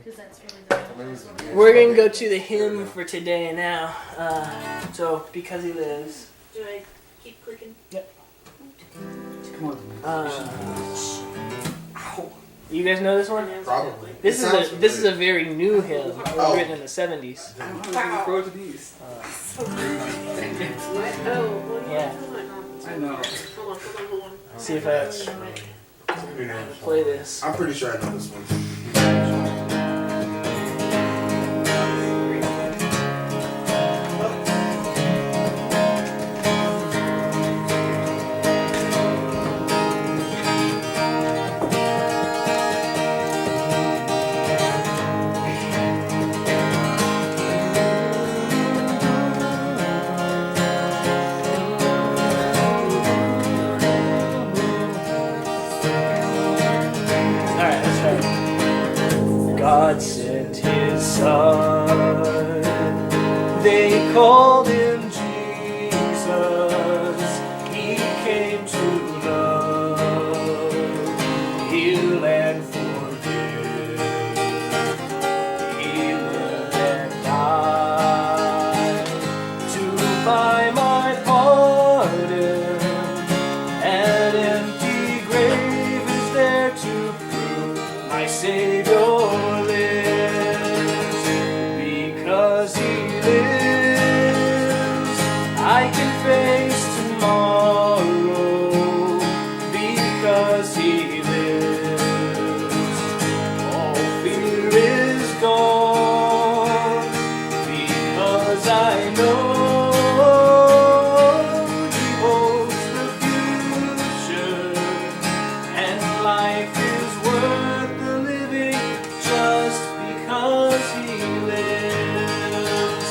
Because that's really the We're going to go to the hymn for today now. So, Because He Lives. Do I keep clicking? Yep. Come on. You guys know this one? Probably. This is a very new hymn. It was written in the 70s. Wow. Go to these. Oh, well, Yeah. I know. Hold on. See if I play this. I'm pretty sure I know this one. God sent His Son, they called Him Jesus. He came to love, heal and forgive. He lived and died to buy my pardon. An empty grave is there to prove my Savior. I can face tomorrow because He lives. All fear is gone because I know He holds the future, and life is worth the living just because He lives.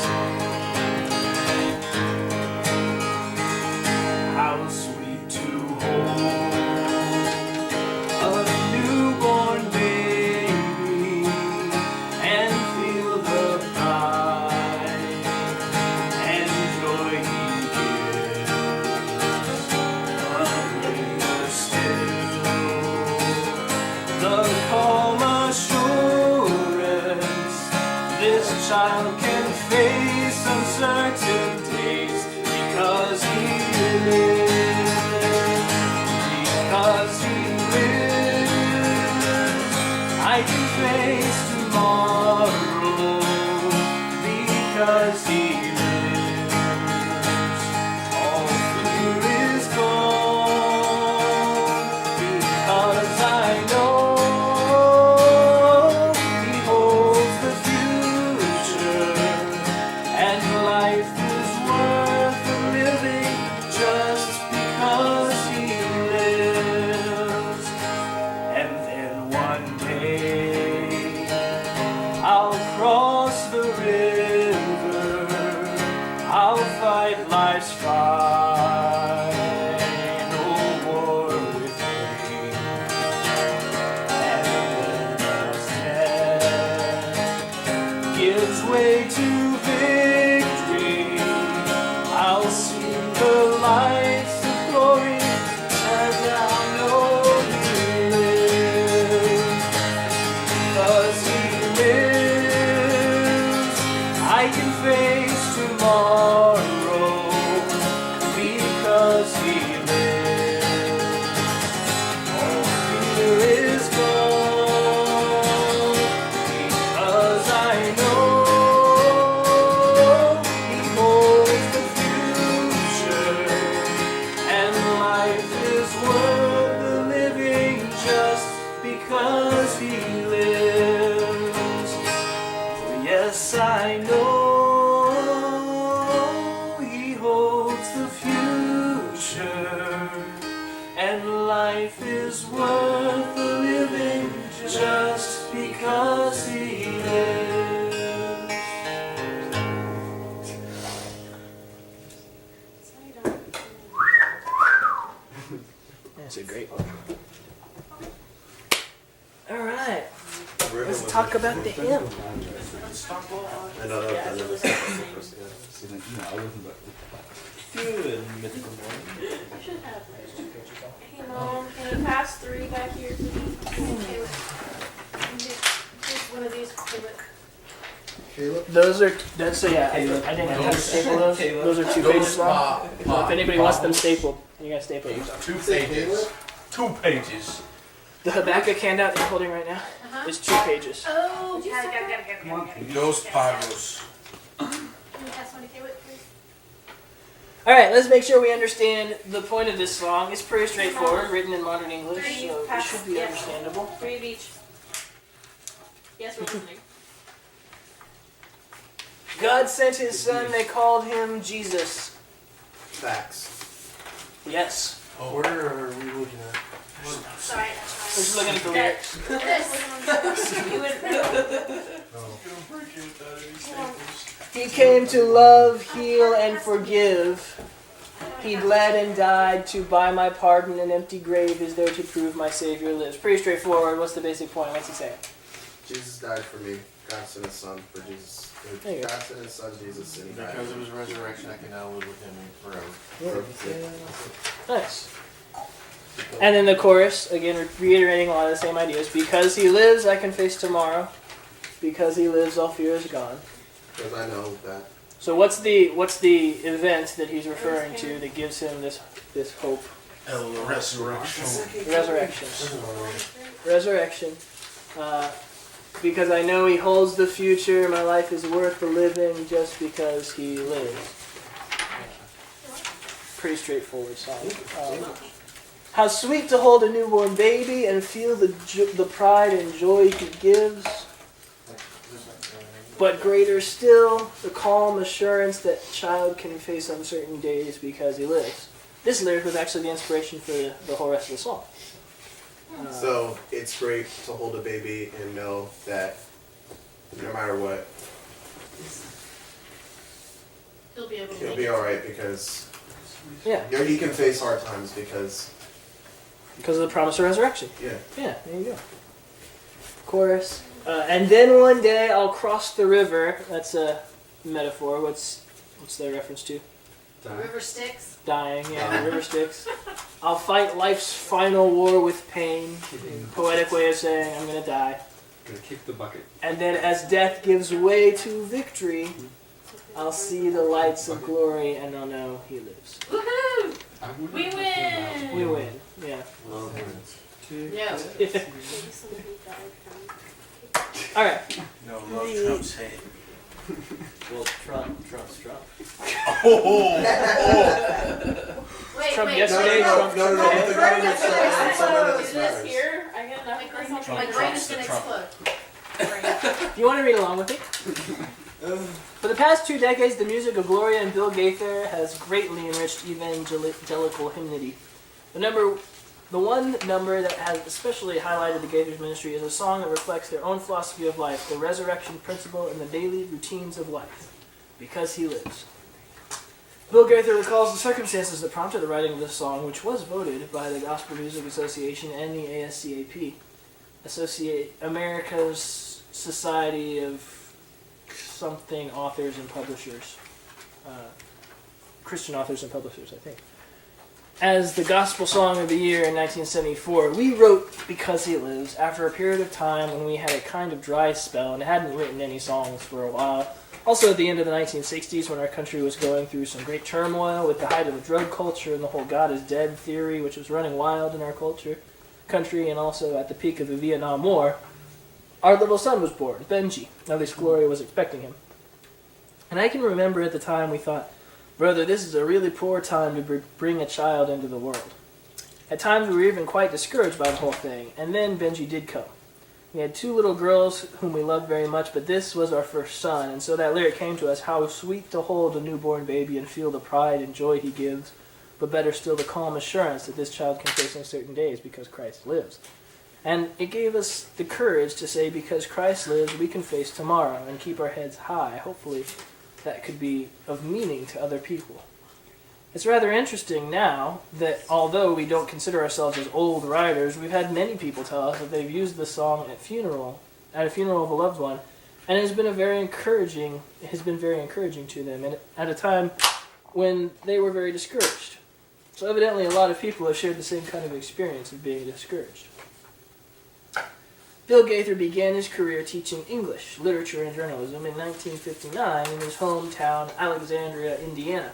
How sweet to hold a newborn baby and feel the pride and joy He gives. But greater still, the calm assurance this child can face uncertain days because He lives, because He lives. I can face tomorrow because He lives. All fear is gone because I know He holds the future, and life is worth the living just because He lives. And then one day I'll cross the river, I'll fight life's fight, no war with pain. And when death gives way to victory, I'll see the lights of glory, and I'll know He lives. Because He lives, I can face tomorrow because He lives. All fear is gone because I know He holds the future, and life is worth the living just because He lives. Oh, yes, I know He holds the future, and life is worth the living just because He lives. That's a great one. All right, let's talk about the hymn. I know that. I wasn't about Good mythical morning. I should have. Hey, Mom, can you pass 3 back here to me? Okay, one of these for Caleb. Caleb? Those are, that's, so yeah, I didn't have time to staple those. Those are 2 pages long. So if anybody wants them stapled, you guys staple yourself. 2 pages. 2 pages. The Habakkuk handout you're holding right now Uh-huh. is 2 pages. Oh, Come on. Dos pagos. Can you pass one to Caleb, please? Alright, let's make sure we understand the point of this song. It's pretty straightforward, written in modern English, so it should be understandable. 3 of each. Yes, we're listening. God sent his son, they called him Jesus. Facts. Yes. Where are we looking at? Sorry, We're just looking at the lyrics. He came to love, heal, and forgive. He bled and died to buy my pardon. An empty grave is there to prove my Savior lives. Pretty straightforward. What's the basic point? What's he saying? Jesus died for me. God sent his son for Jesus. There you go. God sent his son Jesus and he died. Because of his resurrection, I can now live with him forever. Nice. And then the chorus, again reiterating a lot of the same ideas. Because he lives, I can face tomorrow. Because he lives, all fear is gone. Because I know that. So what's the event that he's referring to that gives him this hope? Resurrection. Resurrection. Resurrection. Because I know he holds the future, my life is worth the living just because he lives. Pretty straightforward song. How sweet to hold a newborn baby and feel the pride and joy he gives. But greater still, the calm assurance that child can face uncertain days because he lives. This lyric was actually the inspiration for the whole rest of the song. So it's great to hold a baby and know that no matter what, He'll be able to he'll make be it. alright because Yeah, he can face hard times because, because of the promise of resurrection. yeah. Yeah, there you go. Chorus. And then one day I'll cross the river. That's a metaphor. What's the reference to? The river Styx. Dying, yeah, the river Styx. I'll fight life's final war with pain. Poetic way of saying I'm gonna die. Gonna kick the bucket. And then as death gives way to victory, I'll see the lights of glory and I'll know he lives. Woohoo! We win! We win, yeah. Yeah. Alright. No, love Trump's hate. Well, Trump's Trump. Wait, Trump wait. yesterday, No, Trump no, today. the government said that some of this Do matters. this here. I get enough for something. My brain is gonna explode. You want to read along with me? For the past 2 decades, the music of Gloria and Bill Gaither has greatly enriched evangelical hymnody. The one number that has especially highlighted the Gaither's ministry is a song that reflects their own philosophy of life, the resurrection principle, and the daily routines of life. Because he lives. Bill Gaither recalls the circumstances that prompted the writing of this song, which was voted by the Gospel Music Association and the ASCAP, America's Society of something authors and publishers, Christian authors and publishers, I think. As the Gospel Song of the Year in 1974, we wrote Because He Lives after a period of time when we had a kind of dry spell and hadn't written any songs for a while. Also at the end of the 1960s when our country was going through some great turmoil with the height of the drug culture and the whole God is dead theory which was running wild in our country, and also at the peak of the Vietnam War, our little son was born, Benji. At least Gloria was expecting him. And I can remember at the time we thought, brother, this is a really poor time to bring a child into the world. At times we were even quite discouraged by the whole thing, and then Benji did come. We had 2 little girls whom we loved very much, but this was our first son, and so that lyric came to us, how sweet to hold a newborn baby and feel the pride and joy he gives, but better still the calm assurance that this child can face uncertain days because Christ lives. And it gave us the courage to say, because Christ lives, we can face tomorrow and keep our heads high. Hopefully that could be of meaning to other people. It's rather interesting now that although we don't consider ourselves as old writers, we've had many people tell us that they've used this song at a funeral of a loved one, and it has been very encouraging to them, and at a time when they were very discouraged. So evidently a lot of people have shared the same kind of experience of being discouraged. Bill Gaither began his career teaching English, literature, and journalism in 1959 in his hometown, Alexandria, Indiana.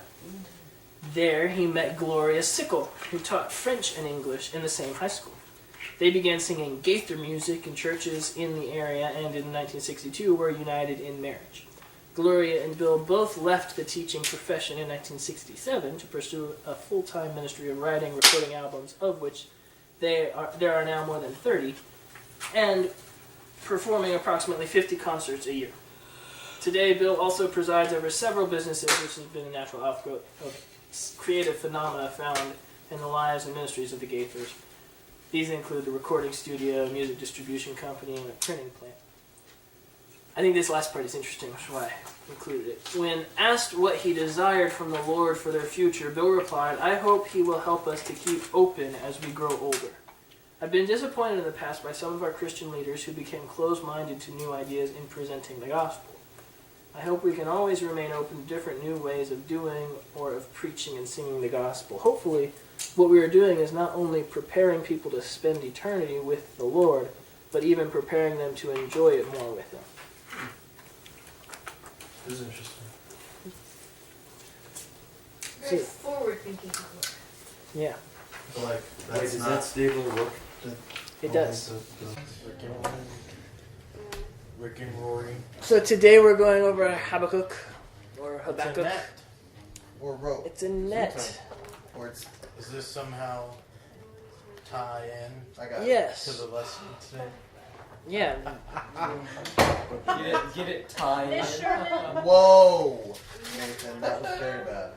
There, he met Gloria Sickle, who taught French and English in the same high school. They began singing Gaither music in churches in the area, and in 1962 were united in marriage. Gloria and Bill both left the teaching profession in 1967 to pursue a full-time ministry of writing, recording albums, of which there are now more than 30, and performing approximately 50 concerts a year. Today, Bill also presides over several businesses, which has been a natural outgrowth of creative phenomena found in the lives and ministries of the Gaithers. These include the recording studio, music distribution company, and a printing plant. I think this last part is interesting, which is why I included it. When asked what he desired from the Lord for their future, Bill replied, "I hope he will help us to keep open as we grow older. I've been disappointed in the past by some of our Christian leaders who became closed-minded to new ideas in presenting the gospel. I hope we can always remain open to different new ways of doing or of preaching and singing the gospel. Hopefully, what we are doing is not only preparing people to spend eternity with the Lord, but even preparing them to enjoy it more with Him." This is interesting. Very forward-thinking outlook. Yeah, Like, Wait, that's does not that stapler work? it does. Rick and Rory. So today we're going over Habakkuk, or It's a Habakkuk. net. Or rope. It's a net. Or it's. Is this somehow tie in I got it. Yes. to the lesson today? Yeah. Get it tied. This Sherman. Whoa! Nathan, that was very bad.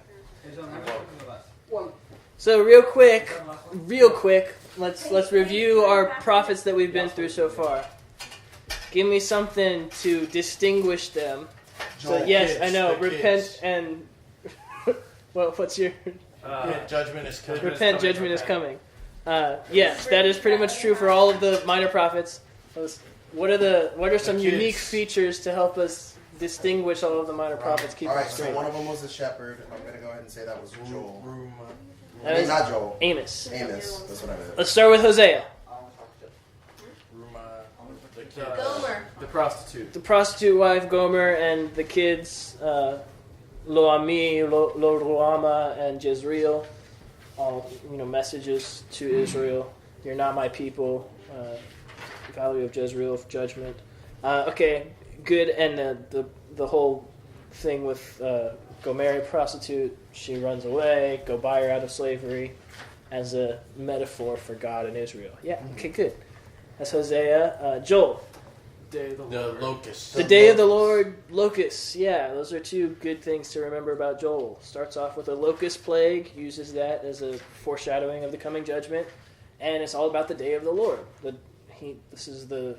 So real quick, let's review our prophets that we've been through so far. Give me something to distinguish them. So Joel, yes, kids, I know. they're Repent kids. and well, what's your Judgment is coming. repent? Judgment is coming. Yes, that is pretty much true for all of the minor prophets. What are some kids. unique features to help us distinguish all of the minor prophets? Keep All them right, so straight. one of them was the shepherd. I'm gonna go ahead and say that was Joel. That is Not Joel. Amos. Amos. That's what I meant. Let's start with Hosea, The kid. Gomer. The prostitute. the prostitute wife Gomer, and the kids Lo-Ami, Lo-Ruama, and Jezreel. All messages to Israel. You're not my people. Value of Jezreel, judgment. Okay, good. And the whole thing with go marry a prostitute, she runs away, go buy her out of slavery, as a metaphor for God and Israel. Yeah, okay, good. That's Hosea. Joel, Day of the The Lord. locust. the day of the Lord, locusts. Yeah, those are two good things to remember about Joel. Starts off with a locust plague, uses that as a foreshadowing of the coming judgment, and it's all about the day of the Lord. This is the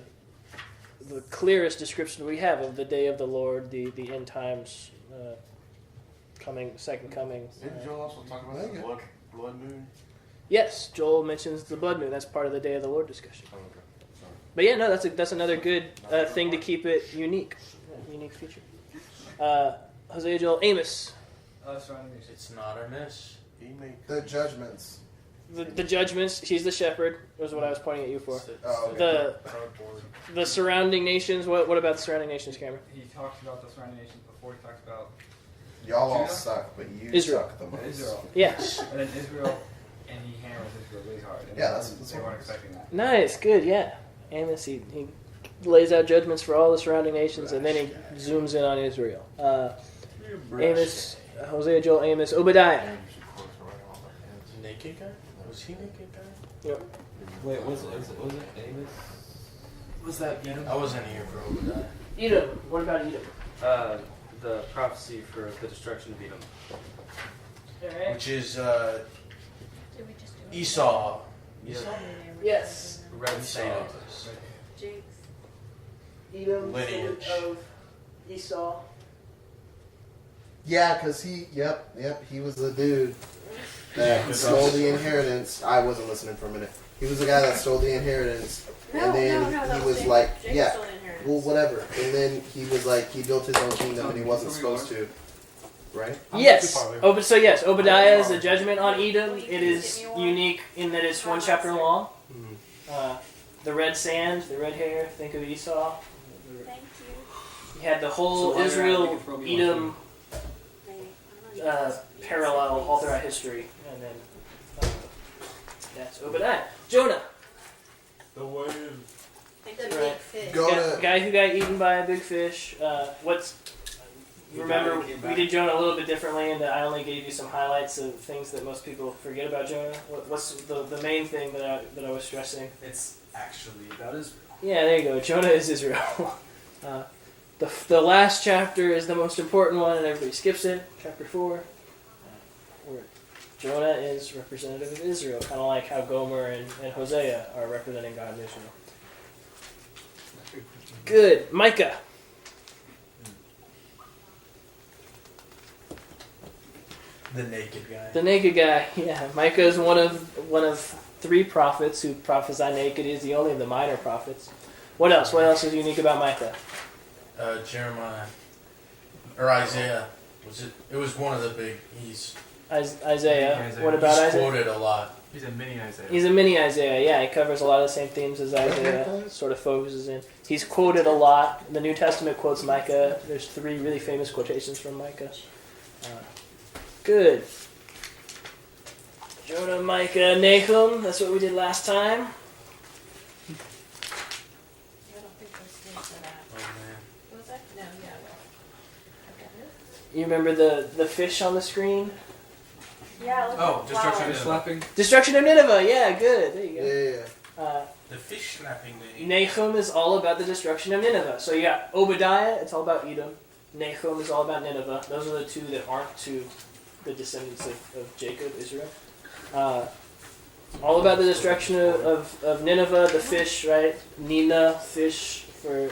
clearest description we have of the day of the Lord, the end times, second coming. Didn't Joel also talk about the blood moon? Yes, Joel mentions the blood moon. That's part of the day of the Lord discussion. Oh, okay. Sorry. But yeah, no, that's another good thing to keep it unique. Unique feature. Hosea, Joel, Amos. It's not or miss. The judgments. The judgments. He's the shepherd. Was what I was pointing at you for. Oh, okay. The surrounding nations. What about the surrounding nations, Cameron? He talks about the surrounding nations before. He talks about Y'all all Judah? suck, but you Israel. suck the most. Israel, Yes. and then Israel, and he hammers Israel really hard. And Yeah, that's they what weren't it is. expecting that. Nice. Good. Yeah. Amos. He lays out judgments for all the surrounding nations, and then he zooms in on Israel. Amos, Hosea, Joel, Amos, Obadiah. Naked guy? Was he naked guy? Wait, was it Amos? Was that Edom? I wasn't here for Obadiah. Edom. What about Edom? The prophecy for the destruction of Edom. All right. Which is Did we just do it? Esau. Yes. Red Esau. Sailors. Jinx. Edom, Lineage. of Esau. Yeah, because he was the dude that stole the inheritance. I wasn't listening for a minute. He was the guy that stole the inheritance, and then that he was Jinx. like, Jinx yeah, stole the inheritance. well, whatever. And then he was like, he built his own kingdom, and he wasn't supposed to, right? Yes. too far away. Yes. Obadiah is the judgment on Edom. It is unique in that it's one chapter long. the red sand, the red hair. Think of Esau. Thank you. You had the whole So while you're at it, you Israel, can throw me one Edom Maybe. I'm gonna use this parallel all piece. throughout history, and then that's Obadiah. Jonah, The wave. Like the Right. big fish. Go to. guy who got eaten by a big fish. Remember, we did Jonah a little bit differently, and I only gave you some highlights of things that most people forget about Jonah. What's the main thing that I was stressing? It's actually about Israel. Yeah, there you go. Jonah is Israel. The last chapter is the most important one, and everybody skips it. Chapter 4, where Jonah is representative of Israel, kind of like how Gomer and Hosea are representing God in Israel. Good. Micah. The naked guy. The naked guy. Yeah, Micah is one of 3 prophets who prophesy naked. He's the only of the minor prophets. What else? What else is unique about Micah? Jeremiah. Or Isaiah. It was one of the big. Isaiah. What about He's Isaiah? quoted a lot. He's a mini Isaiah. He's a mini Isaiah, yeah. He covers a lot of the same themes as Isaiah, sort of focuses in. He's quoted a lot. The New Testament quotes Micah. There's 3 really famous quotations from Micah. Good. Jonah, Micah, Nahum. That's what we did last time. I don't think there's names for that. Oh man. What was that? No, yeah, well. I've got it. You remember the fish on the screen? Yeah, look Oh, at the destruction flowers. of Slapping. Destruction of Nineveh. Yeah, good. There you go. Yeah. The fish slapping the. Nahum is all about the destruction of Nineveh. So you got Obadiah, it's all about Edom. Nahum is all about Nineveh. Those are the 2 that aren't to the descendants of Jacob, Israel. All about the destruction of Nineveh, the fish, right? Nina, fish, for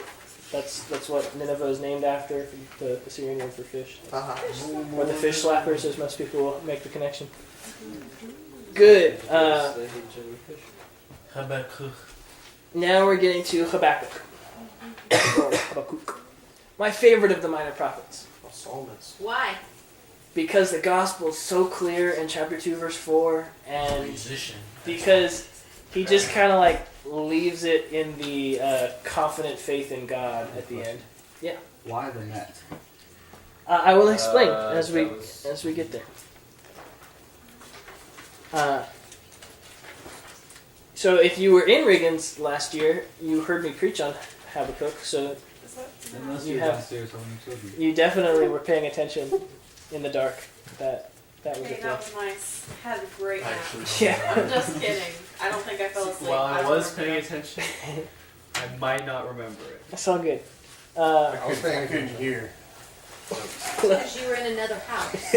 that's what Nineveh is named after, the Assyrian word for fish. Or the fish slappers, as most people make the connection. Good. Habakkuk. Now we're getting to Habakkuk. Or Habakkuk. My favorite of the minor prophets. Psalmist. Why? Because the gospel is so clear in chapter 2, verse 4, and Musician. because he just kind of like leaves it in the confident faith in God at the end. Why the net? I will explain as that we get there. So if you were in Riggins last year, you heard me preach on Habakkuk, so Unless You you're have- downstairs holding children. you definitely were paying attention in the dark. That was Hey, it. that was nice. I had a great nap. Actually. Yeah. I'm just kidding. I don't think I fell asleep. While I don't was remember paying that. attention, I might not remember it. That's all good. I was paying Couldn't attention. hear. Because you were in another house.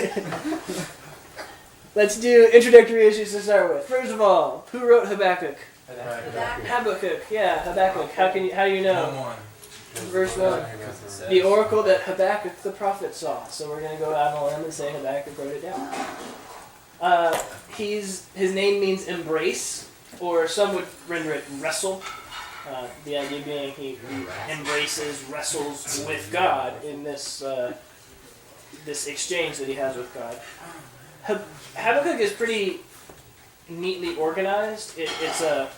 Let's do introductory issues to start with. First of all, who wrote Habakkuk? Habakkuk. Habakkuk, yeah, Habakkuk. How do you know? 1-1. Verse 1. The oracle that Habakkuk the prophet saw. So we're going to go out on a limb and say Habakkuk wrote it down. His name means embrace, or some would render it wrestle. The idea being he embraces, wrestles with God in this this exchange that he has with God. Habakkuk is pretty neatly organized. It's a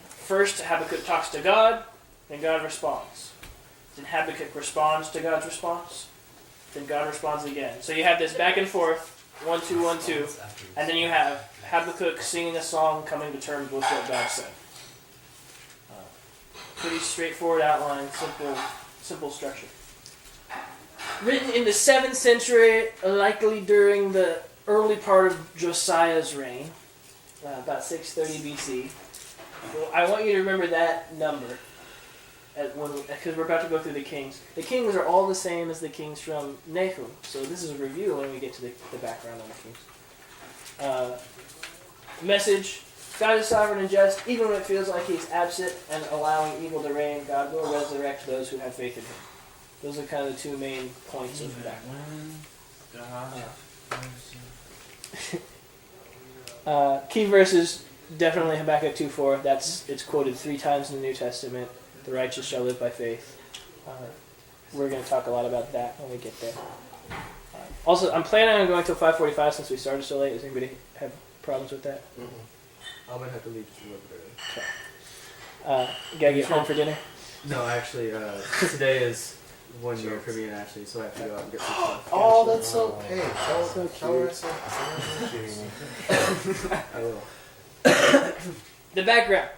first Habakkuk talks to God, then God responds. Then Habakkuk responds to God's response. Then God responds again. So you have this back and forth, 1, 2, 1, 2, and then you have Habakkuk singing a song, coming to terms with what God said. Pretty straightforward outline, simple structure. Written in the 7th century, likely during the early part of Josiah's reign, about 630 BC. Well, I want you to remember that number, because we're about to go through the kings. The kings are all the same as the kings from Nahum, so this is a review when we get to the background on the kings. Message: God is sovereign and just, even when it feels like He's absent and allowing evil to reign. God will resurrect those who have faith in Him. Those are kind of the 2 main points of that. Key verses, definitely Habakkuk 2:4. It's quoted 3 times in the New Testament. The righteous shall live by faith. We're going to talk a lot about that when we get there. Also, I'm planning on going till 5:45 since we started so late. Does anybody have problems with that? Mm-hmm. I might have to leave just a little bit early. You gotta get home for dinner. No, actually, today is 1 year for me and Ashley, so I have to go out and get some stuff. Oh, that's so. Hey, So tell her I cute. said. I will. The background.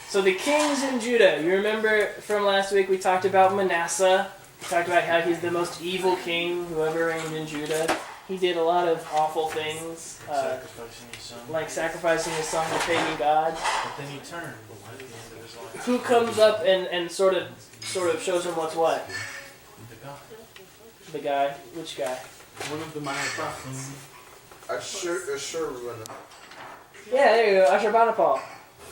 So the kings in Judah. You remember from last week we talked about Manasseh. We talked about how he's the most evil king who ever reigned in Judah. He did a lot of awful things, Sacrificing his son. like sacrificing his son to pagan gods. But then he turned at the end of his life. Who comes up and sort of shows him what's what? The God. The guy. Which guy? One of the minor prophets. Sure, Yeah, there you go. Ashurbanipal.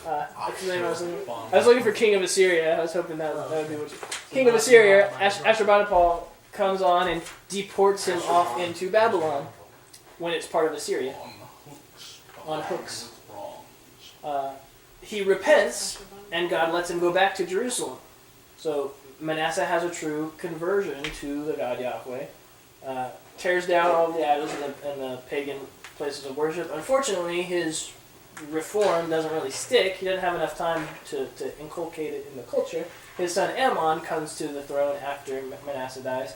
That's the name I was looking for. I was looking for King of Assyria. I was hoping that would be what you... King of Assyria, Ashurbanipal comes on and deports him off into Babylon when it's part of Assyria. On hooks. He repents, and God lets him go back to Jerusalem. So Manasseh has a true conversion to the God Yahweh. Tears down all of the idols and the pagan places of worship. Unfortunately, his reform doesn't really stick. He doesn't have enough time to inculcate it in the culture. His son Ammon comes to the throne after Manasseh dies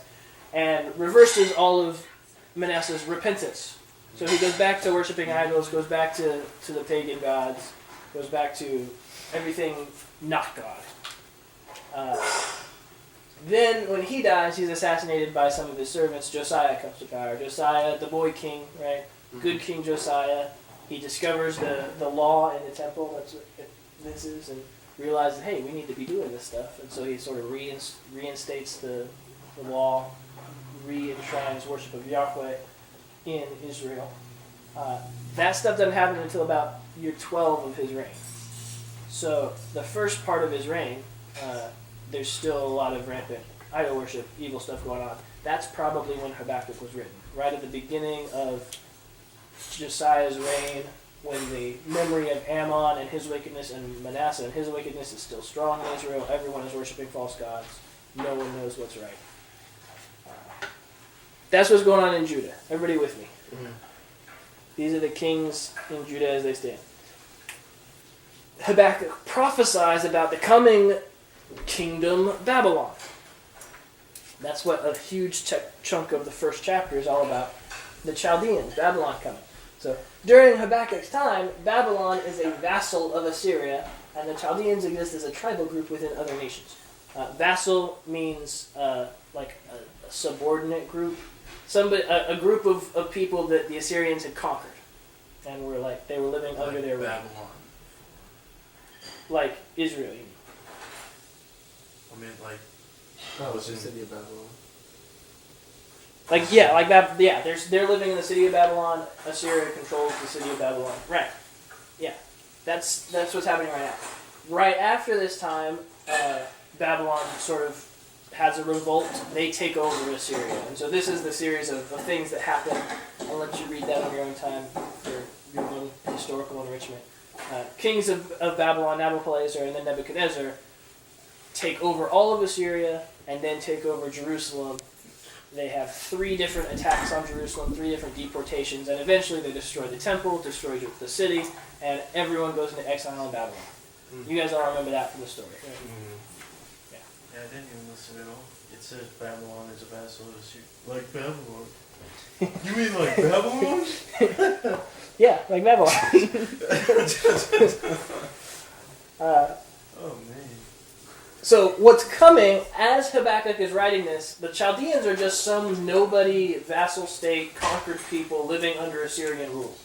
and reverses all of Manasseh's repentance. So he goes back to worshiping idols, goes back to the pagan gods, goes back to everything not God. Then, when he dies, he's assassinated by some of his servants. Josiah comes to power. Josiah, the boy king, right? Good King Josiah. He discovers the law in the temple, that's what this is, and realizes, hey, we need to be doing this stuff. And so he sort of reinstates the law, re-enshrines worship of Yahweh in Israel. That stuff doesn't happen until about year 12 of his reign. So the first part of his reign, there's still a lot of rampant idol worship, evil stuff going on. That's probably when Habakkuk was written, right at the beginning of Josiah's reign, when the memory of Ammon and his wickedness and Manasseh and his wickedness is still strong in Israel. Everyone is worshiping false gods. No one knows what's right. That's what's going on in Judah. Everybody with me? Mm-hmm. These are the kings in Judah as they stand. Habakkuk prophesies about the coming kingdom Babylon. That's what a huge chunk of the first chapter is all about. The Chaldeans, Babylon coming. So during Habakkuk's time, Babylon is a vassal of Assyria, and the Chaldeans exist as a tribal group within other nations. Vassal means like a subordinate group, a group of people that the Assyrians had conquered, and they were living under their reign. Babylon. Like Israel, you mean? I mean, like. Oh, it's the city of Babylon. They're living in the city of Babylon. Assyria controls the city of Babylon. Right. Yeah. That's what's happening right now. Right after this time, Babylon sort of has a revolt. They take over Assyria. And so this is the series of things that happen. I'll let you read that on your own time for your own historical enrichment. Kings of Babylon, Nabopolassar, and then Nebuchadnezzar take over all of Assyria and then take over Jerusalem. They have 3 different attacks on Jerusalem, 3 different deportations, and eventually they destroy the temple, destroy the city, and everyone goes into exile in Babylon. You guys all remember that from the story, right? Yeah, I didn't even listen at all. It says Babylon is a vassal of Assyria. Like Babylon. You mean like Babylon? Yeah, like Babylon. Oh, man. So what's coming, as Habakkuk is writing this, the Chaldeans are just some nobody vassal state, conquered people living under Assyrian rule.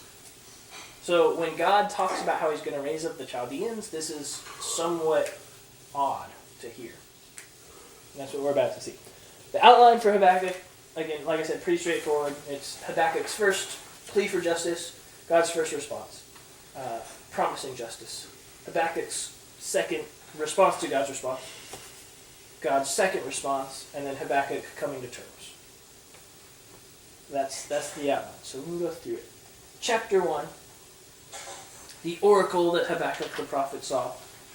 So when God talks about how he's going to raise up the Chaldeans, this is somewhat odd to hear. And that's what we're about to see. The outline for Habakkuk, again, like I said, pretty straightforward. It's Habakkuk's first plea for justice, God's first response, promising justice. Habakkuk's second response to God's response, God's second response, and then Habakkuk coming to terms. That's the outline. So we'll go through it. Chapter 1, the oracle that Habakkuk the prophet saw.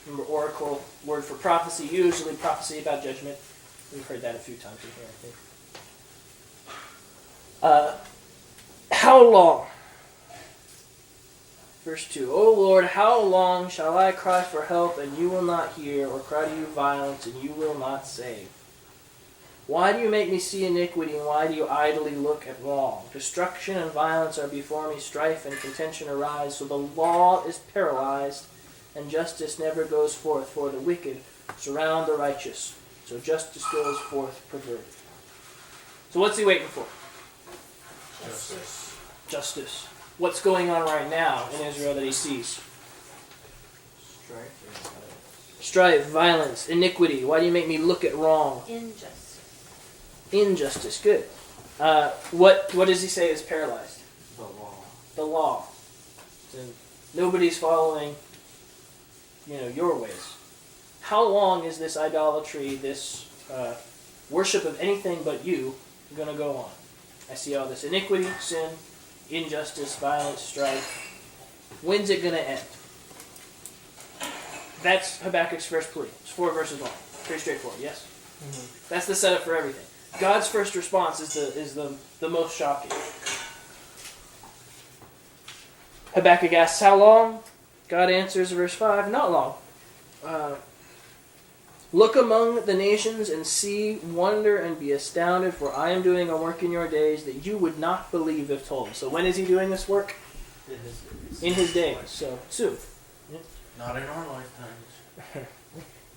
Remember, oracle, word for prophecy, usually prophecy about judgment. We've heard that a few times in here, I think. How long? Verse 2, O Lord, how long shall I cry for help, and you will not hear, or cry to you violence, and you will not save? Why do you make me see iniquity, and why do you idly look at wrong? Destruction and violence are before me, strife and contention arise, so the law is paralyzed, and justice never goes forth, for the wicked surround the righteous, so justice goes forth perverted. So what's he waiting for? Justice. Justice. What's going on right now in Israel that he sees? Strife, violence, iniquity. Why do you make me look at wrong? Injustice. Injustice. Good. What does he say is paralyzed? The law. The law. So nobody's following, your ways. How long is this idolatry, this worship of anything but you, going to go on? I see all this iniquity, sin, injustice, violence, strife. When's it going to end? That's Habakkuk's first plea. It's 4 verses long. Pretty straightforward, yes? Mm-hmm. That's the setup for everything. God's first response is the most shocking. Habakkuk asks, how long? God answers, verse 5, not long. Look among the nations and see, wonder and be astounded, for I am doing a work in your days that you would not believe if told. So when is he doing this work? In his days. So soon. Not in our lifetimes.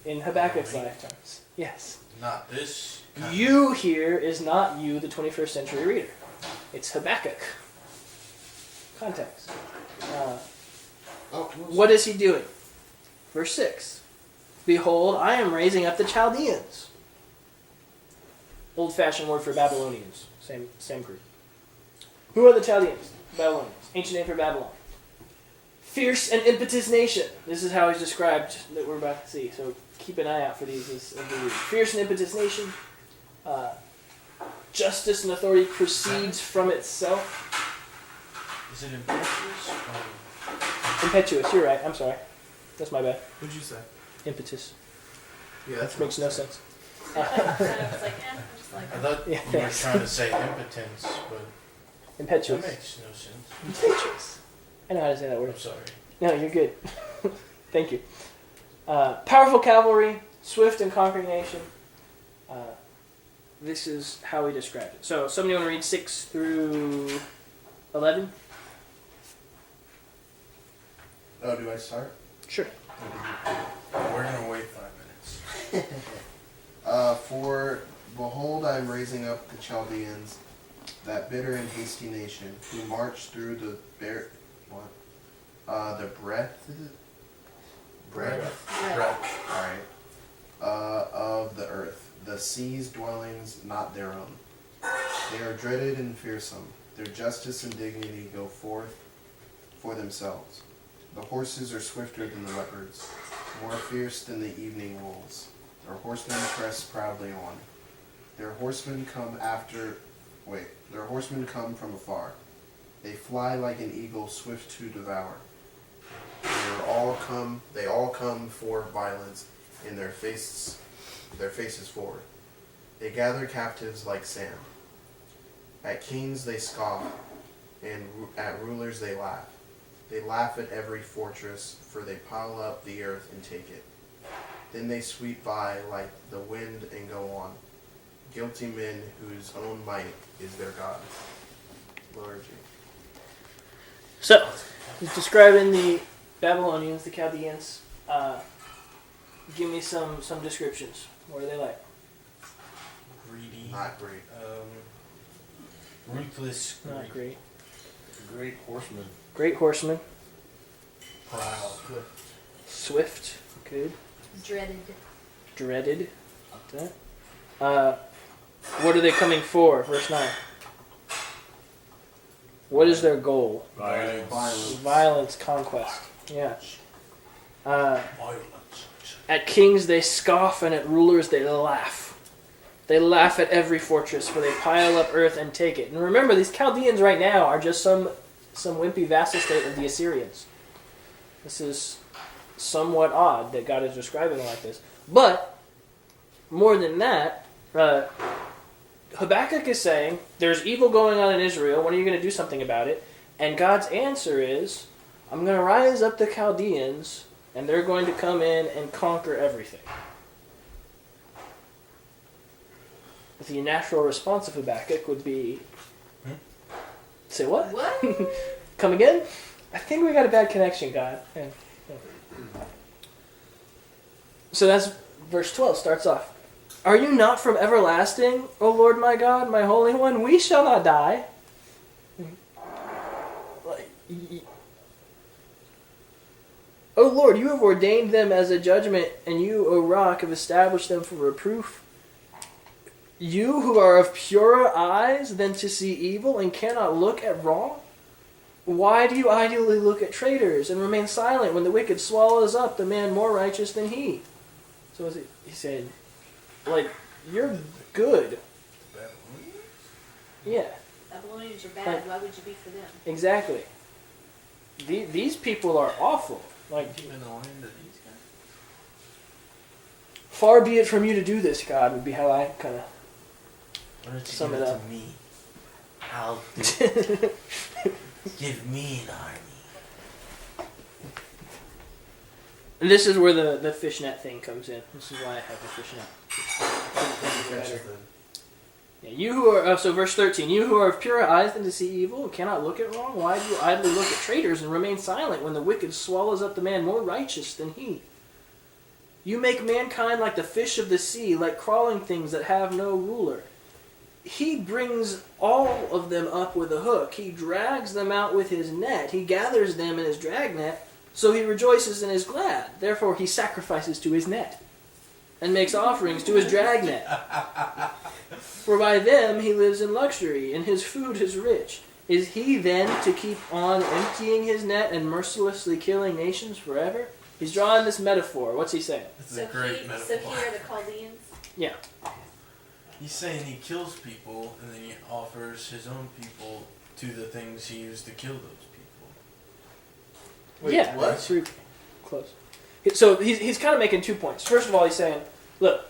In Habakkuk's lifetimes. Yes. Not this. You here is not you, the 21st century reader. It's Habakkuk. Context. What is he doing? Verse 6. Behold, I am raising up the Chaldeans. Old-fashioned word for Babylonians. Same group. Who are the Chaldeans? Babylonians. Ancient name for Babylon. Fierce and impetuous nation. This is how he's described that we're about to see. So keep an eye out for these as we read. Fierce and impetuous nation. Justice and authority proceeds from itself. Is it impetuous? Impetuous, you're right. I'm sorry. That's my bad. What'd you say? Impetus. Yeah, That makes no sense. I was like, I'm just like, I thought Yeah, you were thanks. trying to say impotence, but that Impetuous. makes no sense. Impetuous. I know how to say that word. I'm sorry. No, you're good. Thank you. Powerful cavalry, swift and conquering nation. This is how he described it. So, somebody want to read 6 through 11? Oh, do I start? Sure. We're gonna wait 5 minutes. For behold, I am raising up the Chaldeans, that bitter and hasty nation, who march through the the breadth Right. of the earth, the sea's dwellings, not their own. They are dreaded and fearsome. Their justice and dignity go forth for themselves. The horses are swifter than the leopards, more fierce than the evening wolves. Their horsemen press proudly on. Their horsemen come from afar. They fly like an eagle, swift to devour. They all come for violence, and their faces forward. They gather captives like sand. At kings they scoff, and at rulers they laugh. They laugh at every fortress, for they pile up the earth and take it. Then they sweep by like the wind and go on. Guilty men whose own might is their God. Lord G. So, he's describing the Babylonians, the Chaldeans. Give me some descriptions. What are they like? Greedy. Not great. Ruthless. Not great. Great horseman. Great horsemen. Proud. Swift. Good. dreaded. Dreaded. Like that. What are they coming for? Verse 9. What is their goal? Violence. Violence, conquest. Yeah. Violence. At kings they scoff, and at rulers they laugh. They laugh at every fortress, for they pile up earth and take it. And remember, these Chaldeans right now are just some wimpy vassal state of the Assyrians. This is somewhat odd that God is describing it like this. But, more than that, Habakkuk is saying, there's evil going on in Israel, when are you going to do something about it? And God's answer is, I'm going to rise up the Chaldeans, and they're going to come in and conquer everything. The natural response of Habakkuk would be, say what? What? Come again? I think we got a bad connection, God. Yeah. So that's verse 12 starts off. Are you not from everlasting, O Lord my God, my Holy One? We shall not die. O Lord, you have ordained them as a judgment, and you, O Rock, have established them for reproof. You who are of purer eyes than to see evil and cannot look at wrong? Why do you idly look at traitors and remain silent when the wicked swallows up the man more righteous than he? So he said, like, you're good. Yeah. Babylonians are bad. Why would you be for them? Exactly. These people are awful. Like, Keep in the land of these guys. far be it from you to do this, God, would be how I kind of Why don't you sum give it it up. to me? I'll do it. Give me an army. And this is where the fishnet thing comes in. This is why I have the fishnet. Yeah, you who are so verse 13. You who are of purer eyes than to see evil and cannot look at wrong. Why do you idly look at traitors and remain silent when the wicked swallows up the man more righteous than he? You make mankind like the fish of the sea, like crawling things that have no ruler. He brings all of them up with a hook. He drags them out with his net. He gathers them in his dragnet, so he rejoices and is glad. Therefore he sacrifices to his net and makes offerings to his dragnet. For by them he lives in luxury, and his food is rich. Is he then to keep on emptying his net and mercilessly killing nations forever? He's drawing this metaphor. What's he saying? This is a great metaphor. So here are the Chaldeans. Yeah. He's saying he kills people, and then he offers his own people to the things he used to kill those people. Wait, yeah, what? that's pretty close. So he's kind of making 2 points. First of all, he's saying, look,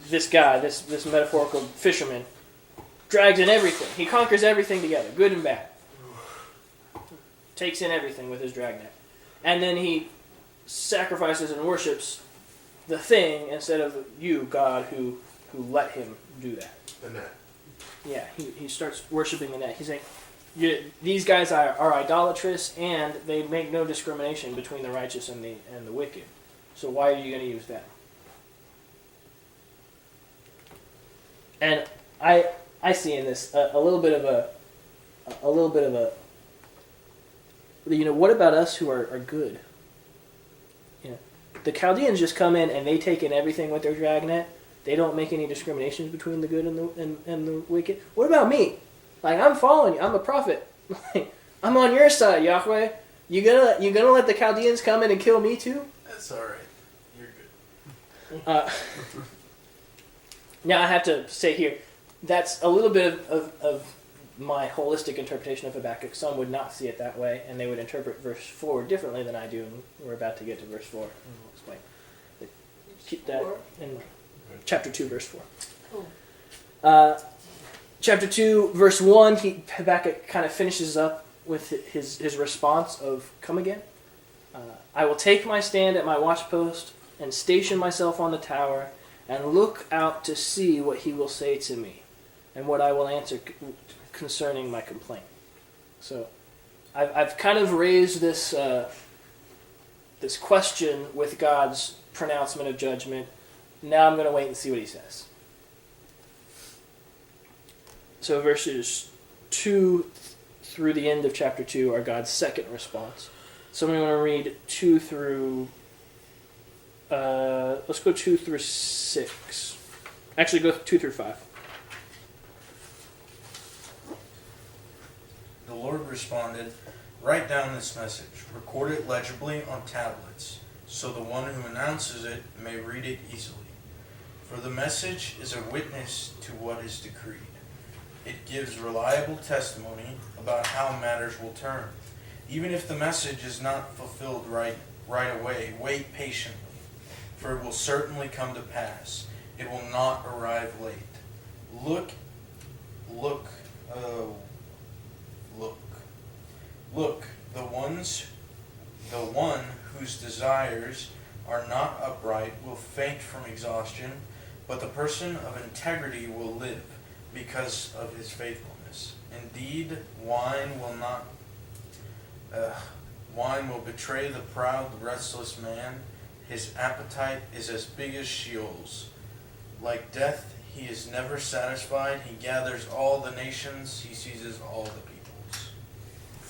this guy, this metaphorical fisherman, drags in everything. He conquers everything together, good and bad. Takes in everything with his dragnet. And then he sacrifices and worships the thing instead of you, God, who let him do that. The net. Yeah, he starts worshiping the net. He's saying, these guys are idolatrous, and they make no discrimination between the righteous and the wicked. So why are you going to use them? And I see in this a little bit of a what about us who are good? The Chaldeans just come in and they take in everything with their dragnet. They don't make any discriminations between the good and the wicked. What about me? Like, I'm following you. I'm a prophet. I'm on your side, Yahweh. You gonna let the Chaldeans come in and kill me too? That's alright. You're good. Now I have to say here, that's a little bit of my holistic interpretation of Habakkuk. Some would not see it that way, and they would interpret verse 4 differently than I do, and we're about to get to verse 4, and we'll explain. But keep that in chapter 2, verse 4. Cool. Chapter 2, verse 1, Habakkuk kind of finishes up with his response of, come again. I will take my stand at my watchpost and station myself on the tower and look out to see what he will say to me and what I will answer concerning my complaint. So I've kind of raised this this question with God's pronouncement of judgment. Now I'm going to wait and see what he says. So verses 2 through the end of chapter 2 are God's second response. So I'm going to read 2 through... let's go 2 through 6. Actually, go 2 through 5. The Lord responded, "Write down this message, record it legibly on tablets, so the one who announces it may read it easily. For the message is a witness to what is decreed. It gives reliable testimony about how matters will turn. Even if the message is not fulfilled right away, wait patiently, for it will certainly come to pass. It will not arrive late. look. Look, the one whose desires are not upright will faint from exhaustion, but the person of integrity will live because of his faithfulness. Indeed, wine will betray the proud, restless man. His appetite is as big as Sheol's. Like death, he is never satisfied. He gathers all the nations. He seizes all the peoples.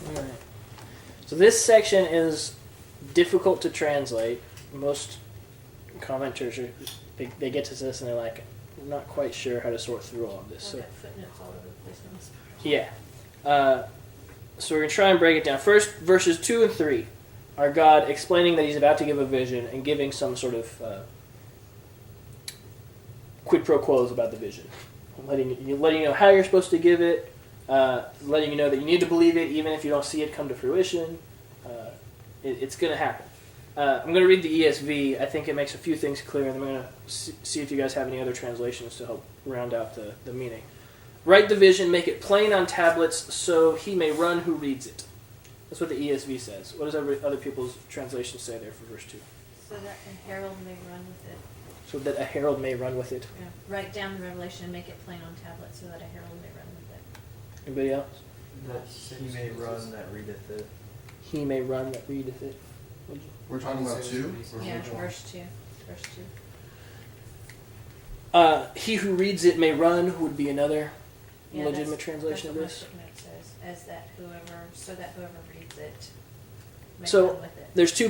All right. So this section is difficult to translate. Most commenters they get to this and they're like, I'm not quite sure how to sort through all of this. I've So got footnotes all over the place on this part. yeah. So we're going to try and break it down. First, verses 2 and 3 are God explaining that he's about to give a vision and giving some sort of quid pro quos about the vision. Letting you know how you're supposed to give it, letting you know that you need to believe it even if you don't see it come to fruition. It's going to happen. I'm going to read the ESV. I think it makes a few things clear, and I'm going to see if you guys have any other translations to help round out the meaning. Write the vision, make it plain on tablets, so he may run who reads it. That's what the ESV says. What does other people's translations say there for verse 2? So that a herald may run with it. So that a herald may run with it. Yeah. Write down the revelation and make it plain on tablets so that a herald may run with it. Anybody else? That he may run that readeth it. He may run that readeth it. We're talking about 2? Yeah, verse 2. Verse 2. He who reads it may run would be another Yeah, legitimate that's translation of what my this. footnote says, as that whoever reads it may So run with it. there's two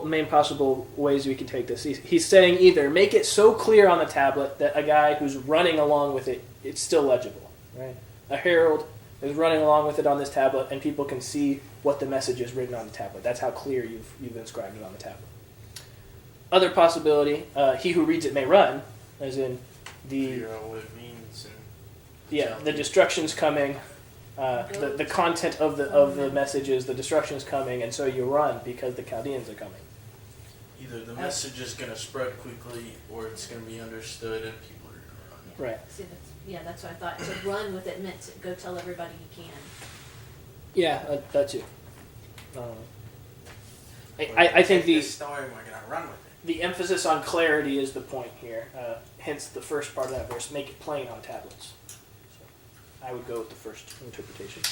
main possible ways we can take this. He's saying either make it so clear on the tablet that a guy who's running along with it, it's still legible, right? A herald is running along with it on this tablet, and people can see what the message is written on the tablet. That's how clear you've inscribed it on the tablet. Other possibility, he who reads it may run, as in Figure out what it means and the destruction's coming. The content of the message is the destruction's coming, and so you run because the Chaldeans are coming. either the message is going to spread quickly or it's going to be understood and people are going to run. Right. See, that's what I thought. To run with it meant to go tell everybody you can. Yeah, that too. I think this story, we're going to run with it. the emphasis on clarity is the point here. Hence the first part of that verse, make it plain on tablets. So I would go with the first interpretation.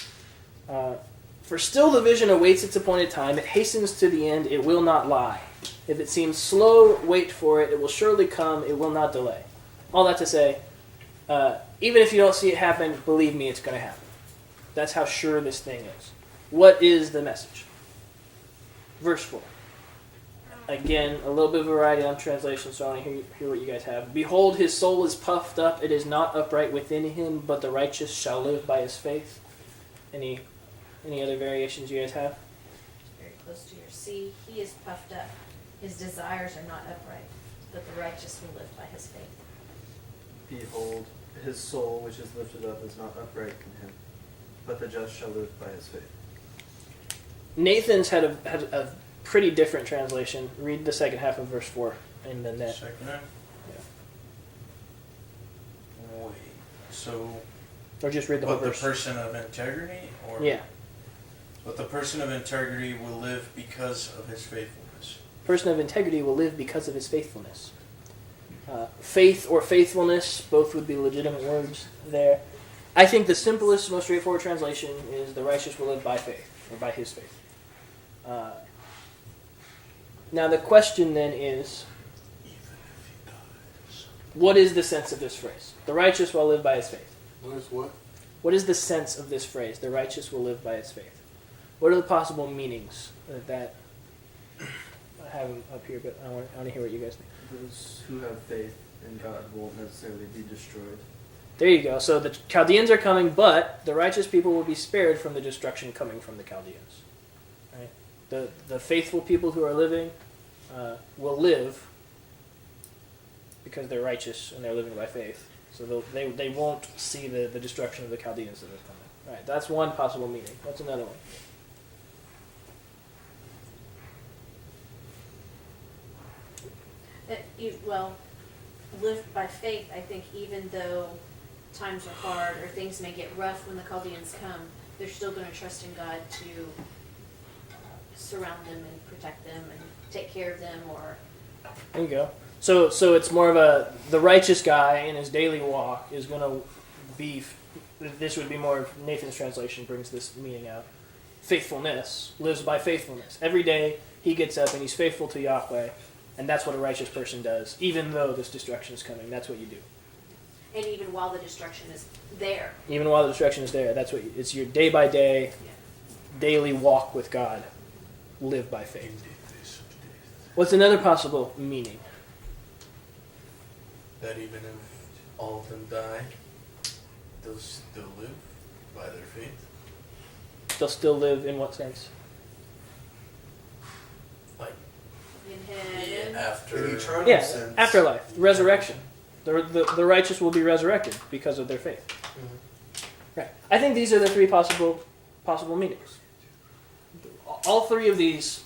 For still the vision awaits its appointed time. It hastens to the end. It will not lie. If it seems slow, wait for it. It will surely come. It will not delay. All that to say, even if you don't see it happen, believe me, it's going to happen. That's how sure this thing is. What is the message? Verse 4. Again, a little bit of variety on translation, so I want to hear what you guys have. Behold, his soul is puffed up. It is not upright within him, but the righteous shall live by his faith. Any other variations you guys have? Very close to your C. He is puffed up. His desires are not upright, but the righteous will live by his faith. Behold, his soul which is lifted up is not upright in him, but the just shall live by his faith. Nathan's had a pretty different translation. Read the second half of verse 4 in the net. Second half? Yeah. Wait. So, Or just read the whole but the verse. person of integrity? Or Yeah. But the person of integrity will live because of his faithfulness. Person of integrity will live because of his faithfulness. Faith or faithfulness, both would be legitimate words there. I think the simplest, most straightforward translation is the righteous will live by faith, or by his faith. Now the question then is, Even if he dies. what is the sense of this phrase? The righteous will live by his faith. What is what? What is the sense of this phrase? The righteous will live by his faith. What are the possible meanings that I have them up here, but I want to hear what you guys think. Those who have faith in God won't necessarily be destroyed. There you go. So the Chaldeans are coming, but the righteous people will be spared from the destruction coming from the Chaldeans. Right? The faithful people who are living will live because they're righteous and they're living by faith. So they won't see the destruction of the Chaldeans that is coming. Right? That's one possible meaning. What's another one? Live by faith, I think, even though times are hard or things may get rough when the Chaldeans come, they're still gonna trust in God to surround them and protect them and take care of them, or There you go. So it's more of the righteous guy in his daily walk is going to be, this would be more, Nathan's translation brings this meaning out. Faithfulness, lives by faithfulness. Every day he gets up and he's faithful to Yahweh, and that's what a righteous person does. Even though this destruction is coming, that's what you do. and even while the destruction is there. Even while the destruction is there, that's what it's your day by day, daily walk with God. Live by faith. What's another possible meaning? That even if all of them die, they'll still live by their faith. They'll still live in what sense? Like, In heaven. after In eternal Yeah, sense. afterlife, resurrection. The righteous will be resurrected because of their faith. Right. I think these are the three possible meanings. All three of these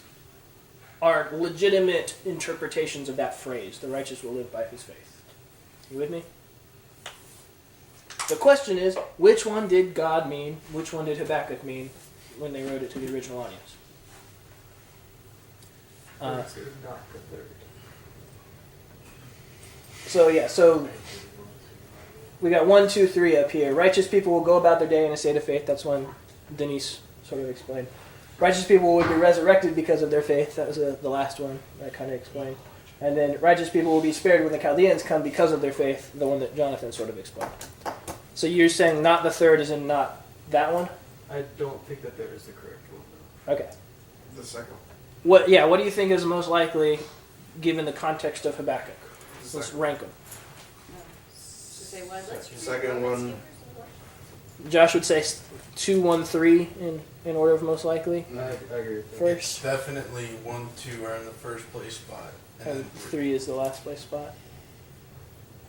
are legitimate interpretations of that phrase, the righteous will live by his faith. You with me? The question is, which one did God mean, which one did Habakkuk mean when they wrote it to the original audience? Not the third. So we got 1, 2, 3 up here. Righteous people will go about their day in a state of faith. That's one Denise sort of explained. Righteous people will be resurrected because of their faith. That was the last one I kind of explained. And then righteous people will be spared when the Chaldeans come because of their faith, the one that Jonathan sort of explained. So you're saying not the third is in not that one? I don't think that there is the correct one, though. Okay. The second. What do you think is most likely given the context of Habakkuk? Let's Second. rank them. Say what? Let's read Second Romans one. here. Josh would say 2, 1, 3 in order of most likely. I agree with that. First. It's definitely 1, 2 are in the first place spot. And then 3 is the last place spot.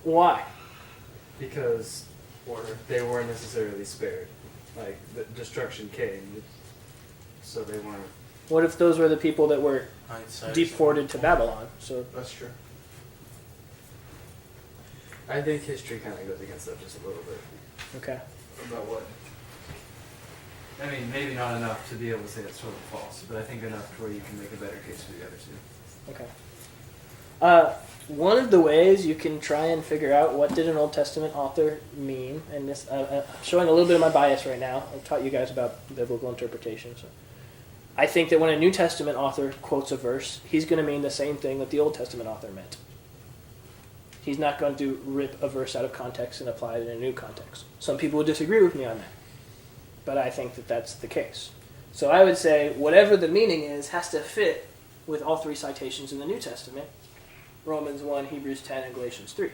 Why? Because they weren't necessarily spared. Like, the destruction came, so they weren't. What if those were the people that were hindsight. deported to Babylon? So That's true. I think history kind of goes against that just a little bit. okay. About what? I mean, maybe not enough to be able to say it's totally false, but I think enough to where you can make a better case for the other two. Okay. One of the ways you can try and figure out what did an Old Testament author mean, and this I'm showing a little bit of my bias right now. I've taught you guys about biblical interpretation. So I think that when a New Testament author quotes a verse, he's going to mean the same thing that the Old Testament author meant. He's not going to rip a verse out of context and apply it in a new context. Some people would disagree with me on that, but I think that that's the case. So I would say whatever the meaning is has to fit with all three citations in the New Testament: Romans 1, Hebrews 10, and Galatians 3. I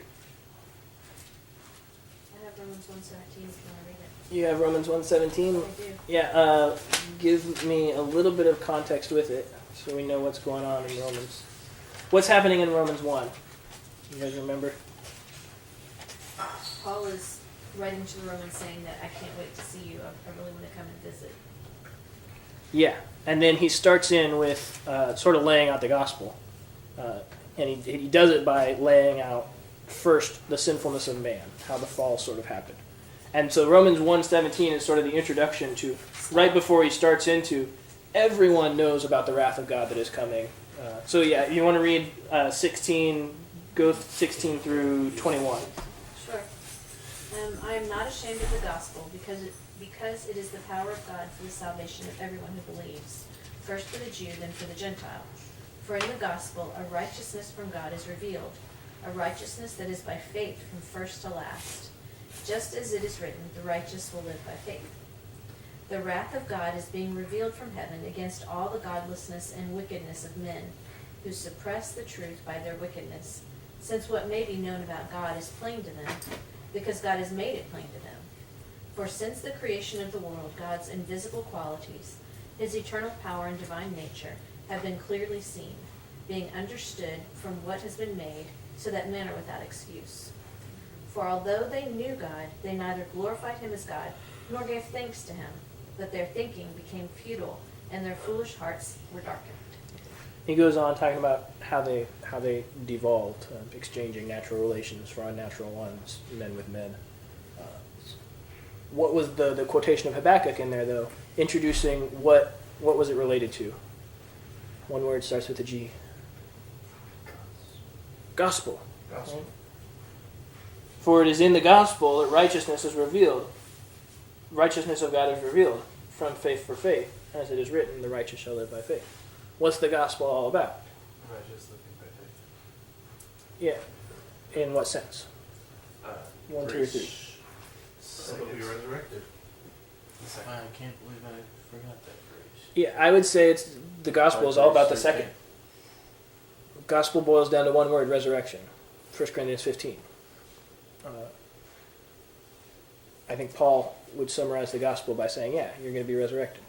have Romans 1:17 if you want to read it. You have Romans 1:17? I do. Yeah, give me a little bit of context with it so we know what's going on in Romans. What's happening in Romans 1? You guys remember? Paul is writing to the Romans saying that I can't wait to see you. I really want to come and visit. Yeah, and then he starts in with sort of laying out the gospel. And he does it by laying out first the sinfulness of man, how the fall sort of happened. And so Romans 1:17 is sort of the introduction to, right before he starts into, everyone knows about the wrath of God that is coming. So yeah, you want to read 16, go 16 through 21. Sure. I am not ashamed of the gospel because it is the power of God for the salvation of everyone who believes, first for the Jew, then for the Gentile. For in the gospel a righteousness from God is revealed, a righteousness that is by faith from first to last. Just as it is written, the righteous will live by faith. The wrath of God is being revealed from heaven against all the godlessness and wickedness of men, who suppress the truth by their wickedness, since what may be known about God is plain to them, because God has made it plain to them. For since the creation of the world, God's invisible qualities, his eternal power and divine nature, have been clearly seen, being understood from what has been made, so that men are without excuse. For although they knew God, they neither glorified him as God, nor gave thanks to him, but their thinking became futile, and their foolish hearts were darkened. He goes on talking about how they devolved, exchanging natural relations for unnatural ones, men with men. what was the quotation of Habakkuk in there, though? Introducing what was it related to? One word starts with a G. Gospel. Gospel. Right? For it is in the gospel that righteousness is revealed. Righteousness of God is revealed from faith for faith. As it is written, the righteous shall live by faith. What's the gospel all about? Righteous living by faith. Yeah. In what sense? 1, 2, or 3. But we resurrected. I can't believe I forgot that phrase. Yeah, I would say it's the gospel is all about the second. Gospel boils down to one word: resurrection. 1 Corinthians 15. I think Paul would summarize the gospel by saying, "Yeah, you're going to be resurrected."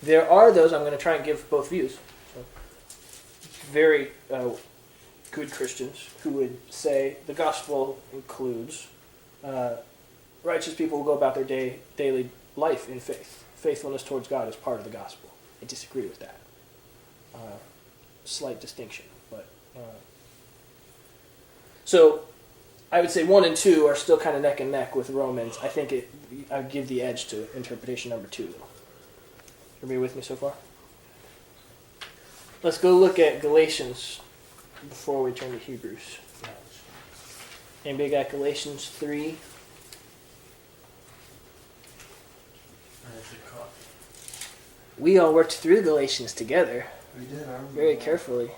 There are those. I'm going to try and give both views. So, very good Christians who would say the gospel includes righteous people who go about their daily life in faith. Faithfulness towards God is part of the gospel. I disagree with that. Slight distinction, but so I would say 1 and 2 are still kind of neck and neck with Romans. I think I'd give the edge to interpretation number 2, though. Everybody with me so far? Let's go look at Galatians before we turn to Hebrews. Anybody got Galatians 3? We all worked through Galatians together. We did. I remember Very that. carefully.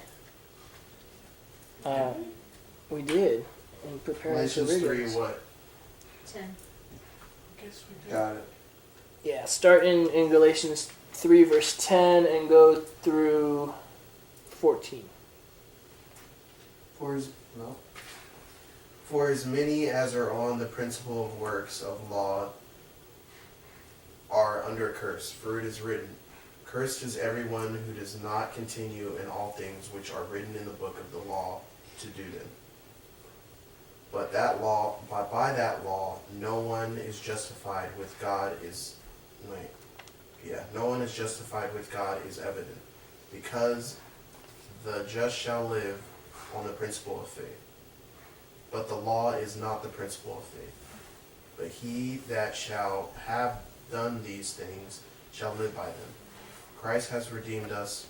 We did. In preparing for Galatians 3, readings. what? 10. Guess we did. Got it. Yeah, start in Galatians 3 verse 10 and go through 14. For as many as are on the principle of works of law are under curse, for it is written, "Cursed is everyone who does not continue in all things which are written in the book of the law to do them. But by that law, no one is justified with God no one is justified with God is evident, because the just shall live on the principle of faith. But the law is not the principle of faith. But he that shall have done these things shall live by them. Christ has redeemed us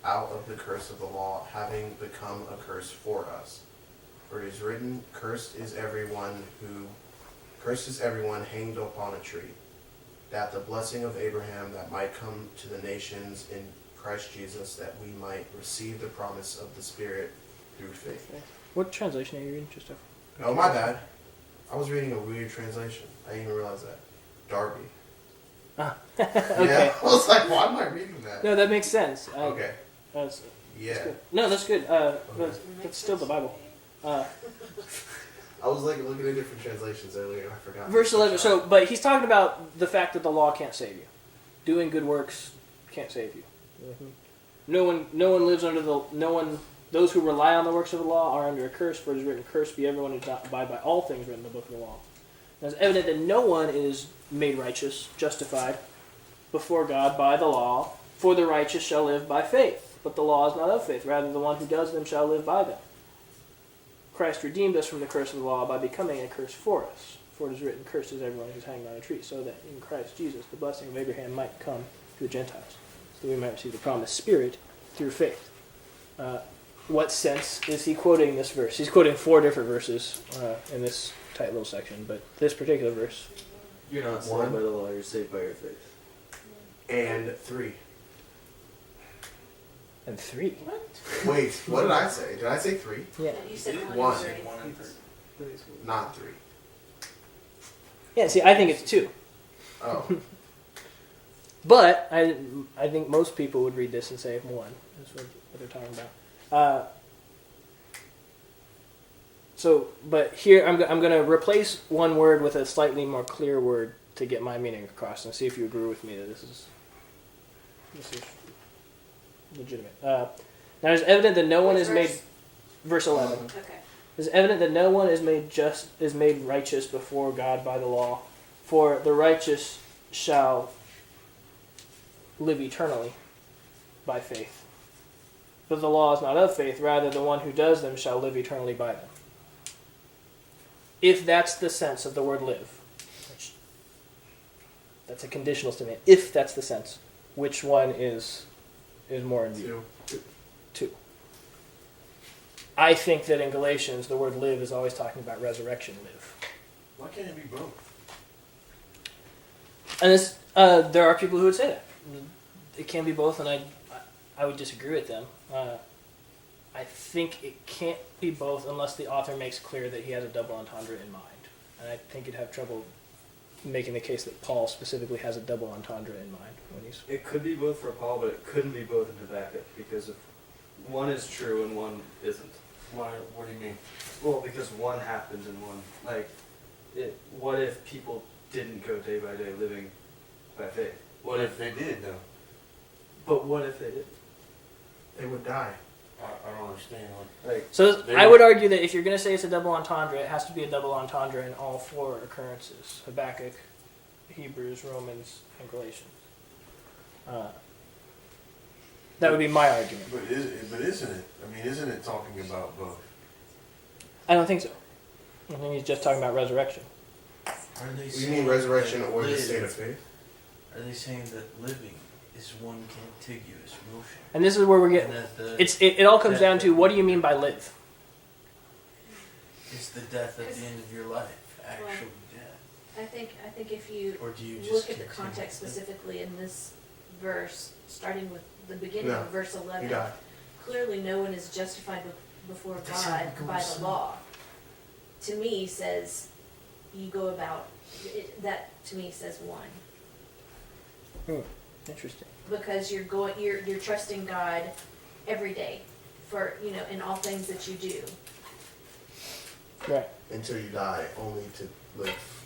out of the curse of the law, having become a curse for us. For it is written, Cursed is everyone hanged upon a tree, that the blessing of Abraham that might come to the nations in Christ Jesus, that we might receive the promise of the Spirit through faith." What translation are you reading, Christopher? Oh, my bad. I was reading a weird translation. I didn't even realize that. Darby. Okay. Yeah. I was like, why am I reading that? No, that makes sense. Okay. That's Yeah. good. No, that's good. That's still the Bible. I was like looking at different translations earlier and I forgot. Verse 11. So, but he's talking about the fact that the law can't save you. Doing good works can't save you. No one lives under those who rely on the works of the law are under a curse, for it is written, "Cursed be everyone who does not abide by all things written in the book of the law." And it's evident that no one is made righteous, justified before God by the law, for the righteous shall live by faith. But the law is not of faith, rather the one who does them shall live by them. Christ redeemed us from the curse of the law by becoming a curse for us. For it is written, "Cursed is everyone who is hanged on a tree," so that in Christ Jesus the blessing of Abraham might come to the Gentiles, so that we might receive the promised Spirit through faith. What sense is he quoting this verse? He's quoting 4 different verses in this tight little section, but this particular verse. You're not saved One. by the law, you're saved by your faith. And 3. And 3. Wait, what did I say? Did I say 3? Yeah. You said 1 One. and 3. 1 and 3. Not 3. Yeah, see, I think it's 2. Oh. But I think most people would read this and say 1. That's what they're talking about. But here I'm going to replace one word with a slightly more clear word to get my meaning across, and see if you agree with me that this is legitimate. Now it's evident that no one is made. Verse 11. Okay. It's evident that no one is made righteous before God by the law, for the righteous shall live eternally by faith. But the law is not of faith, rather the one who does them shall live eternally by them. If that's the sense of the word live, which That's a conditional statement. If that's the sense, which one is more in view? Two. I think that in Galatians, the word live is always talking about resurrection live. Why can't it be both? And this, there are people who would say that. It can be both, and I would disagree with them. I think it can't be both unless the author makes clear that he has a double entendre in mind. And I think you'd have trouble making the case that Paul specifically has a double entendre in mind when he's... It could be both for Paul, but it couldn't be both in Habakkuk, because if one is true and one isn't. Why? What do you mean? Well, because one happens and one, what if people didn't go day by day living by faith? What if they did though? But what if they did? They would die. I don't understand. So They I were- would argue that if you're going to say it's a double entendre, it has to be a double entendre in all four occurrences: Habakkuk, Hebrews, Romans, and Galatians. That would be my argument. But isn't it? I mean, isn't it talking about both? I don't think so. I think he's just talking about resurrection. Are they You saying mean resurrection that or the live- state of faith? Are they saying that living is one contiguous motion? And this is where we're And getting... that It all comes down to, what do you mean by live? is the death at the end of your life actually death? I think if you Or do you just look at the continue context to- specifically in this verse, starting with the beginning No, of verse You 11, die. clearly no one is justified before But they said God go by to the sin. law. To me, says you go about that. To me, says one, Interesting. because you're trusting God every day for in all things that you do. Right. Until you die, only to live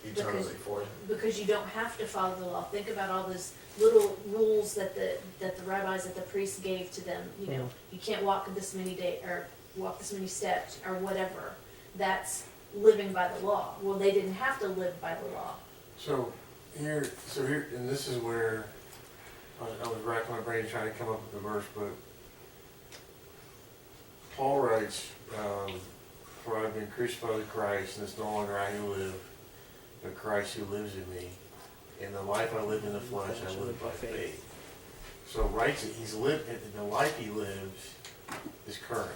eternally for him. Because you don't have to follow the law. Think about all those little rules that the rabbis, that the priests gave to them. You can't walk this many or walk this many steps or whatever. That's living by the law. Well, they didn't have to live by the law. So here, and this is where I was racking my brain trying to come up with the verse, but Paul writes, "For I have been crucified with Christ, and it's no longer I who live, but Christ who lives in me. In the life I live in the flesh, I live by faith." So the life he lives is current,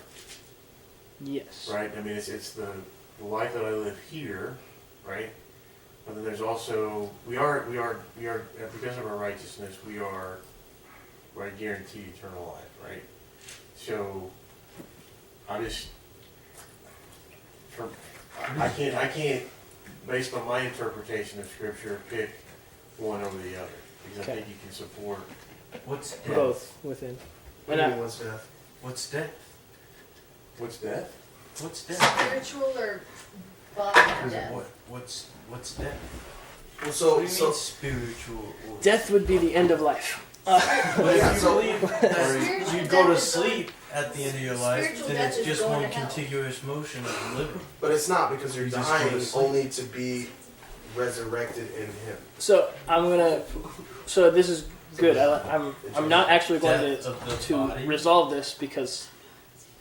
Yes. right? I mean, it's the life that I live here, right? But then there's also we are because of our righteousness we are guaranteed eternal life, right? So I can't based on my interpretation of scripture pick one over the other, because I think you can support What's death? Both within. What do you mean, what's death? What's death? what's death. What's death? Spiritual or bodily death? What's death? Well, What so do you mean spiritual? Or Death would be the end of life. But Yeah, if you so- believe that Spiritual you go to death is sleep at the end of your life, spiritual then death it's is just going one to hell. contiguous motion of living. But it's not, because you're You just go to dying sleep. only to be resurrected in him. So So this is good. I'm not actually going Death of the to body. resolve this because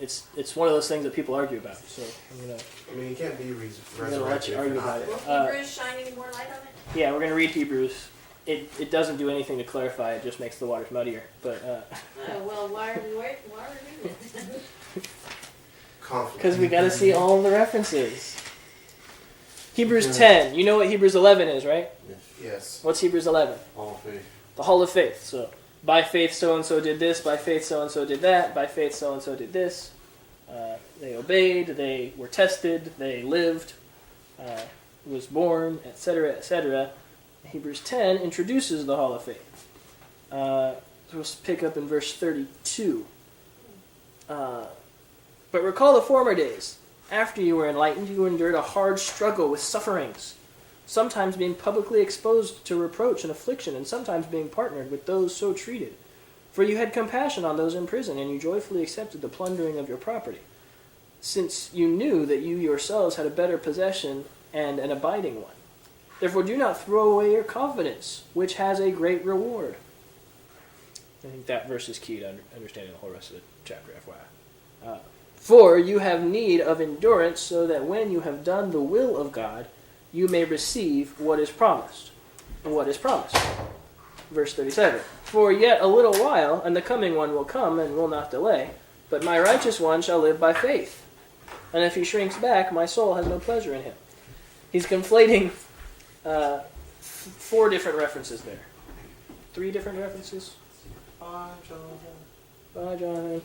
it's one of those things that people argue about. So I'm I mean, you can't be gonna let you resurrected. argue if you're about not. it. Well, Hebrews shining more light on it. Yeah, we're gonna read Hebrews. It doesn't do anything to clarify. It just makes the waters muddier. But Oh, well, why are we reading it? Conflict. because we got to see all the references. Hebrews 10. You know what Hebrews 11 is, right? Yes. What's Hebrews 11? All faith. The Hall of Faith. So, by faith so and so did this. By faith so and so did that. By faith so and so did this. They obeyed. They were tested. They lived. Was born, etc., etc. Hebrews 10 introduces the Hall of Faith. So we'll pick up in verse 32. But recall the former days. After you were enlightened, you endured a hard struggle with sufferings, sometimes being publicly exposed to reproach and affliction, and sometimes being partnered with those so treated. For you had compassion on those in prison, and you joyfully accepted the plundering of your property, since you knew that you yourselves had a better possession and an abiding one. Therefore do not throw away your confidence, which has a great reward. I think that verse is key to understanding the whole rest of the chapter, FYI. For you have need of endurance, so that when you have done the will of God, you may receive what is promised. what is promised. Verse 37. For yet a little while, and the coming one will come and will not delay. But my righteous one shall live by faith. And if he shrinks back, my soul has no pleasure in him. He's conflating 4 different references there. 3 different references. Bye, Jonathan. Bye, Jonathan.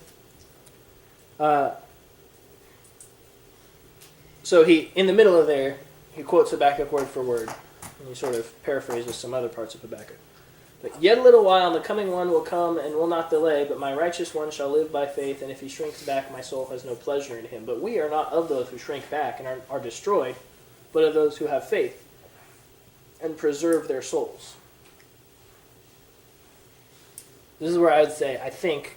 So he, in the middle of there, he quotes Habakkuk word for word. And he sort of paraphrases some other parts of Habakkuk. But yet a little while, and the coming one will come and will not delay, but my righteous one shall live by faith, and if he shrinks back, my soul has no pleasure in him. But we are not of those who shrink back and are destroyed, but of those who have faith and preserve their souls. This is where I would say, I think,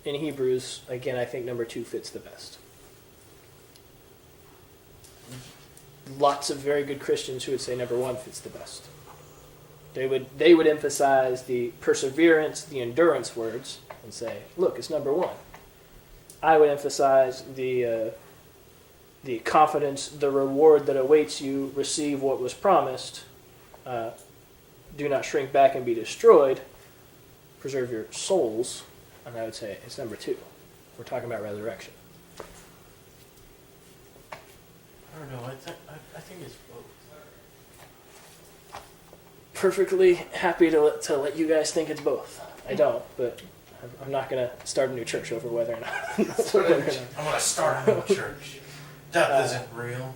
in Hebrews, again, I think number 2 fits the best. Lots of very good Christians who would say number 1 fits the best. They would emphasize the perseverance, the endurance words, and say, look, it's number 1. I would emphasize the confidence, the reward that awaits you, receive what was promised, do not shrink back and be destroyed, preserve your souls, and I would say it's number 2. We're talking about resurrection. I don't know. I think it's both. Perfectly happy to let you guys think it's both. I don't, but I'm not going to start a new church over whether or not. I'm gonna start a new church. Death isn't real.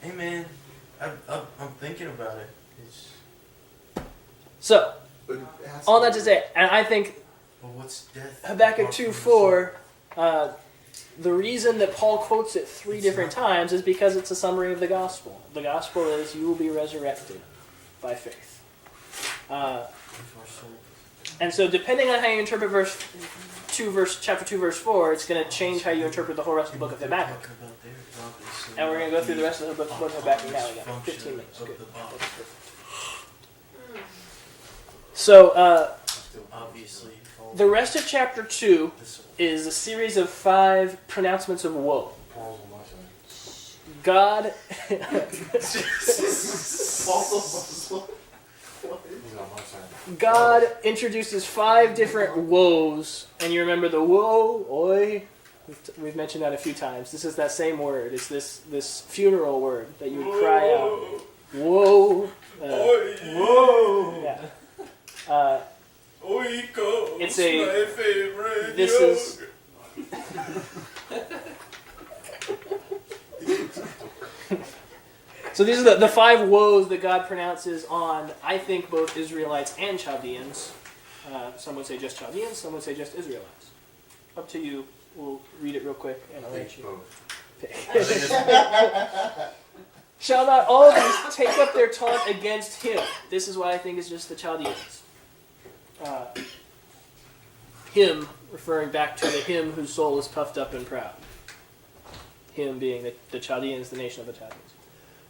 Hey man, I'm thinking about it. So, all that to say, and I think But what's death? Habakkuk 2:4, the reason that Paul quotes it 3 different times is because it's a summary of the gospel. The gospel is you will be resurrected by faith. And so depending on how you interpret chapter 2, verse 4, it's going to change how you interpret the whole rest of the book of Habakkuk. And we're going to go through the rest of the book of Habakkuk now. We got 15 minutes. Good. So, Obviously. the rest of chapter 2 is a series of 5 pronouncements of woe. God... God introduces 5 different woes, and you remember the woe, oi. We've mentioned that a few times. This is that same word. It's this funeral word that you would cry out. Whoa. Whoa. Yeah. It's my favorite. This is. So these are the 5 woes that God pronounces on, I think, both Israelites and Chaldeans. Some would say just Chaldeans, some would say just Israelites. Up to you. We'll read it real quick and I'll let you pick. Shall not all these take up their taunt against him? This is what I think is just the Chaldeans. Him, referring back to the him whose soul is puffed up and proud. Him being the Chaldeans, the nation of the Chaldeans.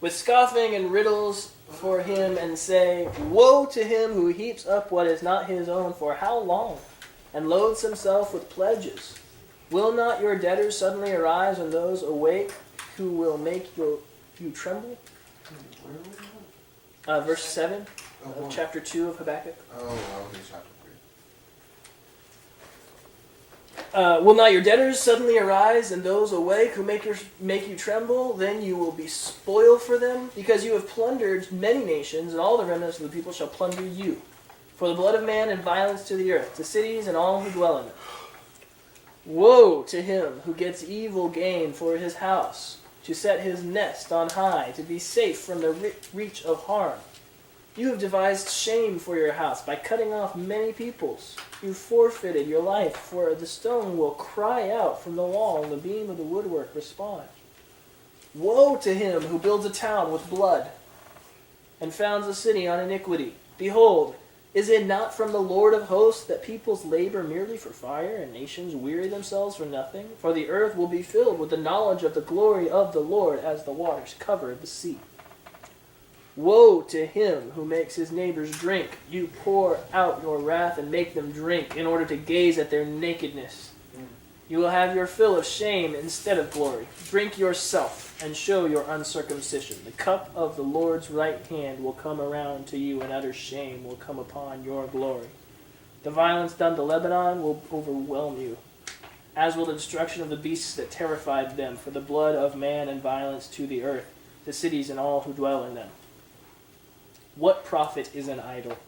With scoffing and riddles for him, and say, woe to him who heaps up what is not his own, for how long? And loads himself with pledges. Will not your debtors suddenly arise, and those awake who will make you tremble? Verse 7 of chapter 2 of Habakkuk. Chapter 3. Will not your debtors suddenly arise, and those awake who make you tremble? Then you will be spoil for them, because you have plundered many nations, and all the remnants of the people shall plunder you. For the blood of man and violence to the earth, to cities and all who dwell in them. Woe to him who gets evil gain for his house, to set his nest on high, to be safe from the reach of harm. You have devised shame for your house by cutting off many peoples. You forfeited your life, for the stone will cry out from the wall, and the beam of the woodwork respond. Woe to him who builds a town with blood, and founds a city on iniquity. Behold, is it not from the Lord of hosts that peoples labor merely for fire, and nations weary themselves for nothing? For the earth will be filled with the knowledge of the glory of the Lord as the waters cover the sea. Woe to him who makes his neighbors drink. You pour out your wrath and make them drink in order to gaze at their nakedness. You will have your fill of shame instead of glory. Drink yourself and show your uncircumcision. The cup of the Lord's right hand will come around to you, and utter shame will come upon your glory. The violence done to Lebanon will overwhelm you, as will the destruction of the beasts that terrified them, for the blood of man and violence to the earth, the cities and all who dwell in them. What profit is an idol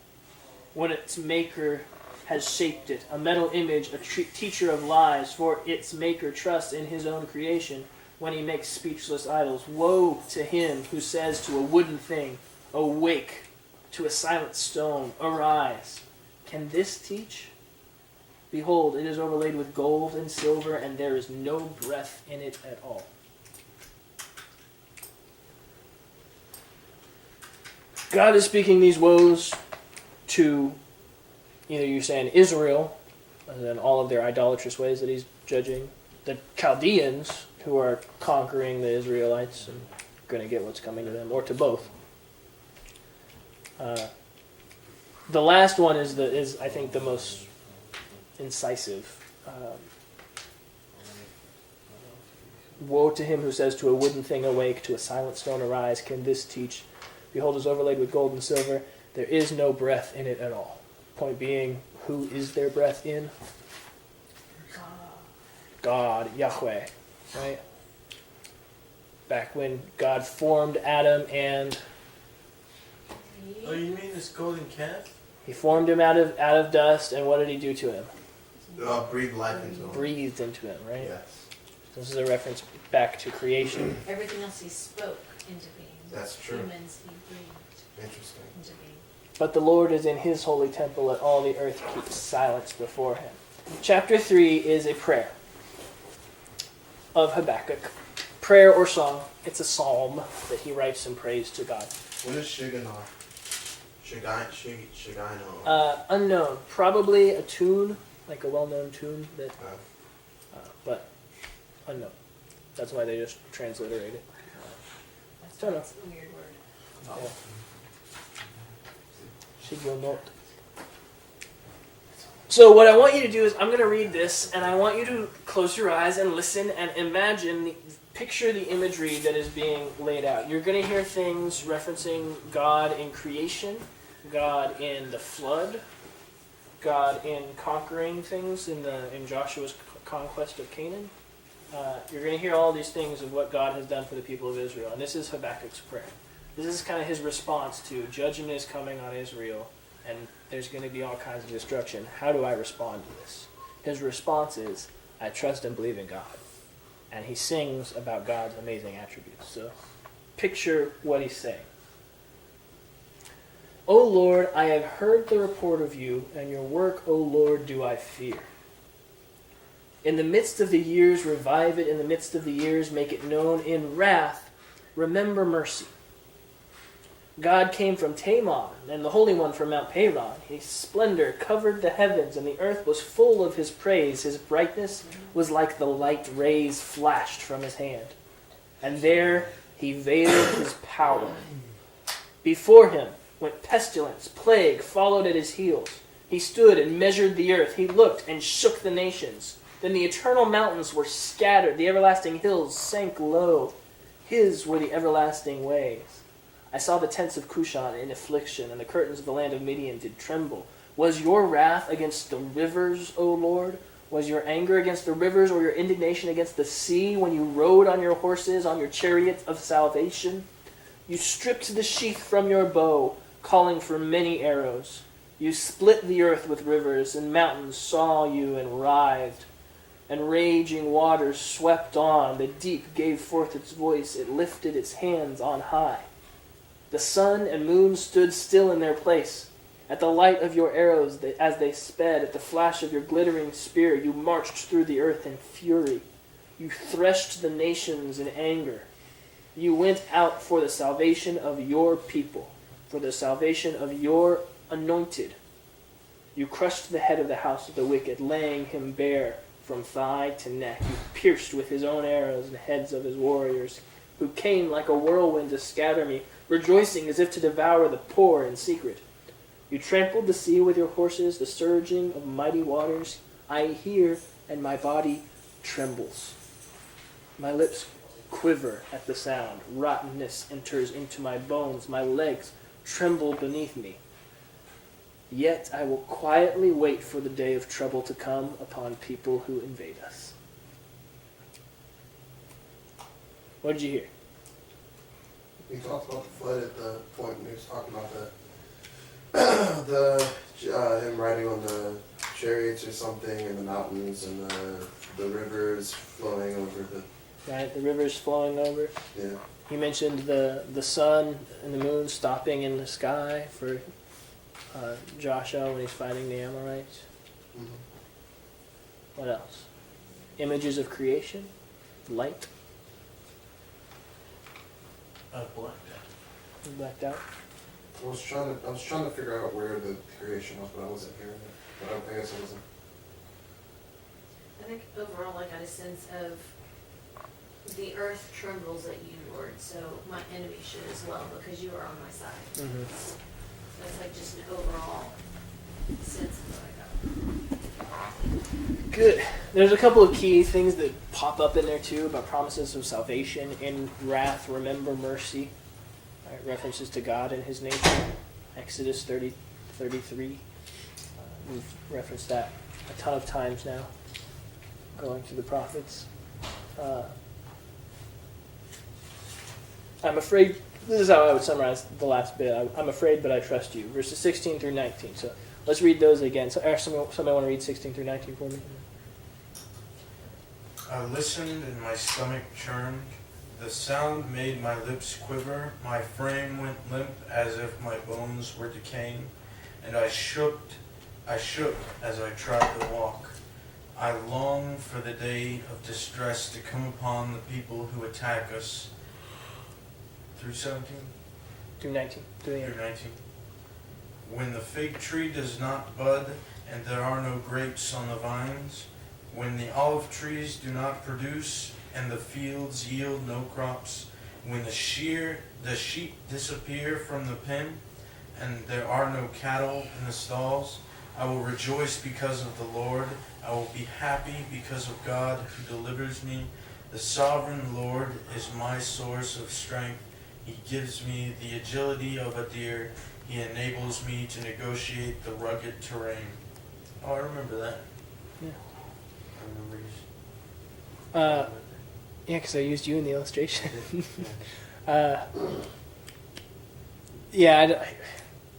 when its maker has shaped it, a metal image, a teacher of lies, for its maker trusts in his own creation when he makes speechless idols. Woe to him who says to a wooden thing, awake, to a silent stone, arise. Can this teach? Behold, it is overlaid with gold and silver, and there is no breath in it at all. God is speaking these woes to either you're saying Israel, and then all of their idolatrous ways that he's judging, the Chaldeans, who are conquering the Israelites and going to get what's coming to them, or to both. The last one is I think the most incisive. Woe to him who says to a wooden thing, awake, to a silent stone, arise. Can this teach? Behold, it is overlaid with gold and silver. There is no breath in it at all. Point being, who is there breath in? God, Yahweh, right? Back when God formed Adam and... Oh, you mean this golden calf? He formed him out of dust, and what did he do to him? Breathe life into him. Breathed into him, right? Yes. This is a reference back to creation. Everything else he spoke into being. That's true. Humans he breathed Interesting. into being. But the Lord is in his holy temple, let all the earth keep silence before him. Chapter 3 is a prayer of Habakkuk. Prayer or song. It's a psalm that he writes in praise to God. What is Shiganah? Shiganah. Unknown. Probably a tune, like a well-known tune, that, but unknown. That's why they just transliterate it. That's a weird word. Yeah. Shigonot. So what I want you to do is I'm going to read this, and I want you to close your eyes and listen and imagine, picture the imagery that is being laid out. You're going to hear things referencing God in creation, God in the flood, God in conquering things in Joshua's conquest of Canaan. You're going to hear all these things of what God has done for the people of Israel, and this is Habakkuk's prayer. This is kind of his response to judgment is coming on Israel, and there's going to be all kinds of destruction. How do I respond to this? His response is, I trust and believe in God. And he sings about God's amazing attributes. So picture what he's saying. O Lord, I have heard the report of you, and your work, O Lord, do I fear. In the midst of the years, revive it. In the midst of the years, make it known. In wrath, remember mercy. God came from Teman, and the Holy One from Mount Paran. His splendor covered the heavens, and the earth was full of his praise. His brightness was like the light rays flashed from his hand. And there he veiled his power. Before him went pestilence, plague followed at his heels. He stood and measured the earth. He looked and shook the nations. Then the eternal mountains were scattered. The everlasting hills sank low. His were the everlasting ways. I saw the tents of Cushan in affliction, and the curtains of the land of Midian did tremble. Was your wrath against the rivers, O Lord? Was your anger against the rivers, or your indignation against the sea, when you rode on your horses, on your chariots of salvation? You stripped the sheath from your bow, calling for many arrows. You split the earth with rivers, and mountains saw you and writhed. And raging waters swept on. The deep gave forth its voice. It lifted its hands on high. The sun and moon stood still in their place. At the light of your arrows as they sped, at the flash of your glittering spear, you marched through the earth in fury. You threshed the nations in anger. You went out for the salvation of your people, for the salvation of your anointed. You crushed the head of the house of the wicked, laying him bare from thigh to neck. You pierced with his own arrows the heads of his warriors, who came like a whirlwind to scatter me, rejoicing as if to devour the poor in secret. You trampled the sea with your horses, the surging of mighty waters. I hear, and my body trembles. My lips quiver at the sound. Rottenness enters into my bones. My legs tremble beneath me. Yet I will quietly wait for the day of trouble to come upon people who invade us. What did you hear? He talked about the flood at the point when he was talking about him riding on the chariots or something in the mountains and the rivers flowing over the. Right, the rivers flowing over. Yeah. He mentioned the sun and the moon stopping in the sky for Joshua when he's fighting the Amorites. Mm-hmm. What else? Images of creation, light. Blacked You blacked out. I was trying to figure out where the creation was, but I wasn't hearing it. But I guess I wasn't. I think overall I got a sense of the earth trembles at you, Lord, so my enemy should as well, because you are on my side. Mm-hmm. So it's like just an overall sense of what I got. Good. There's a couple of key things that pop up in there too about promises of salvation. In wrath, remember mercy. Right, references to God and his nature. Exodus 30:33. We've referenced that a ton of times now, going through the prophets. I'm afraid, this is how I would summarize the last bit. I'm afraid, but I trust you. Verses 16 through 19. So let's read those again. So, somebody want to read 16 through 19 for me? I listened and my stomach churned. The sound made my lips quiver. My frame went limp as if my bones were decaying. And I shook as I tried to walk. I long for the day of distress to come upon the people who attack us. Through 17? Through 19. Through 19. When the fig tree does not bud, and there are no grapes on the vines, when the olive trees do not produce, and the fields yield no crops, when the sheep disappear from the pen, and there are no cattle in the stalls, I will rejoice because of the Lord. I will be happy because of God who delivers me. The sovereign Lord is my source of strength. He gives me the agility of a deer. He enables me to negotiate the rugged terrain. Oh, I remember that. Yeah. I remember you. Yeah, because I used you in the illustration.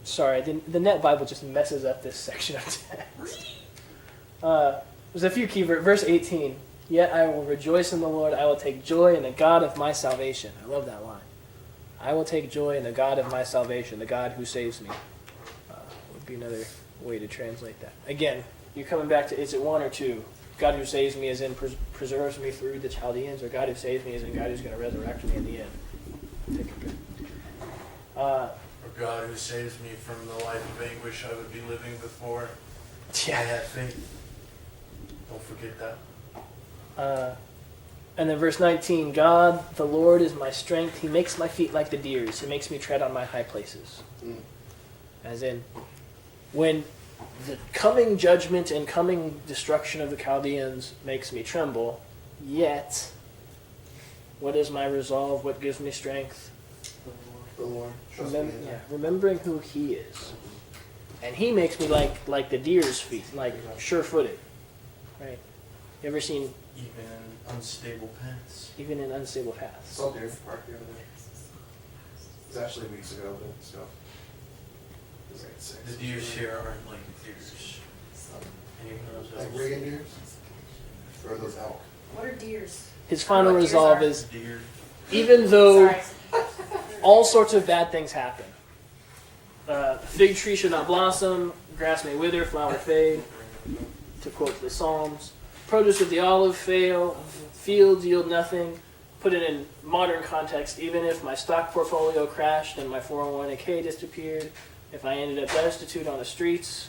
Sorry, the Net Bible just messes up this section of text. There's a few key verse 18. Yet I will rejoice in the Lord. I will take joy in the God of my salvation. I love that line. I will take joy in the God of my salvation, the God who saves me. Would be another way to translate that. Again, you're coming back to, is it one or two? God who saves me as in preserves me through the Chaldeans, or God who saves me as in God who's going to resurrect me in the end? Take a good. Or God who saves me from the life of anguish I would be living before I had faith. Don't forget that. And then verse 19, God, the Lord is my strength. He makes my feet like the deer's. He makes me tread on my high places. As in, when the coming judgment and coming destruction of the Chaldeans makes me tremble, yet, what is my resolve? What gives me strength? The Lord. Remembering who he is. And he makes me like the deer's feet, like sure-footed. Right? You ever seen... Even in unstable paths. Even in unstable paths. Saw deer park the other day. It was actually weeks ago, but still. It was like 6. The deers here aren't like deers. Anyone knows Like those? rigging deers? Or those elk? What are deers? His final What deers resolve are. is, Deer. even though Sorry. all sorts of bad things happen, fig tree should not blossom, grass may wither, flower fade, to quote the Psalms. Produce of the olive fail, fields yield nothing. Put it in modern context, even if my stock portfolio crashed and my 401k disappeared, if I ended up destitute on the streets,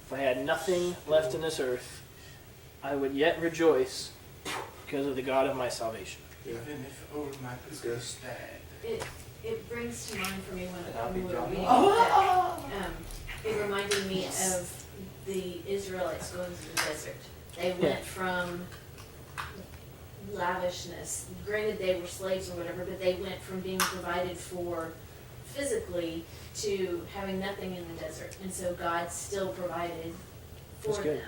if I had nothing left in this earth, I would yet rejoice because of the God of my salvation. Yeah. Even if old map is good. stacked. It brings to mind for me I'll be when we were John. reading that, it reminded me of the Israelites going through the desert. They went from lavishness. Granted, they were slaves or whatever, but they went from being provided for physically to having nothing in the desert, and so God still provided for That's good. them.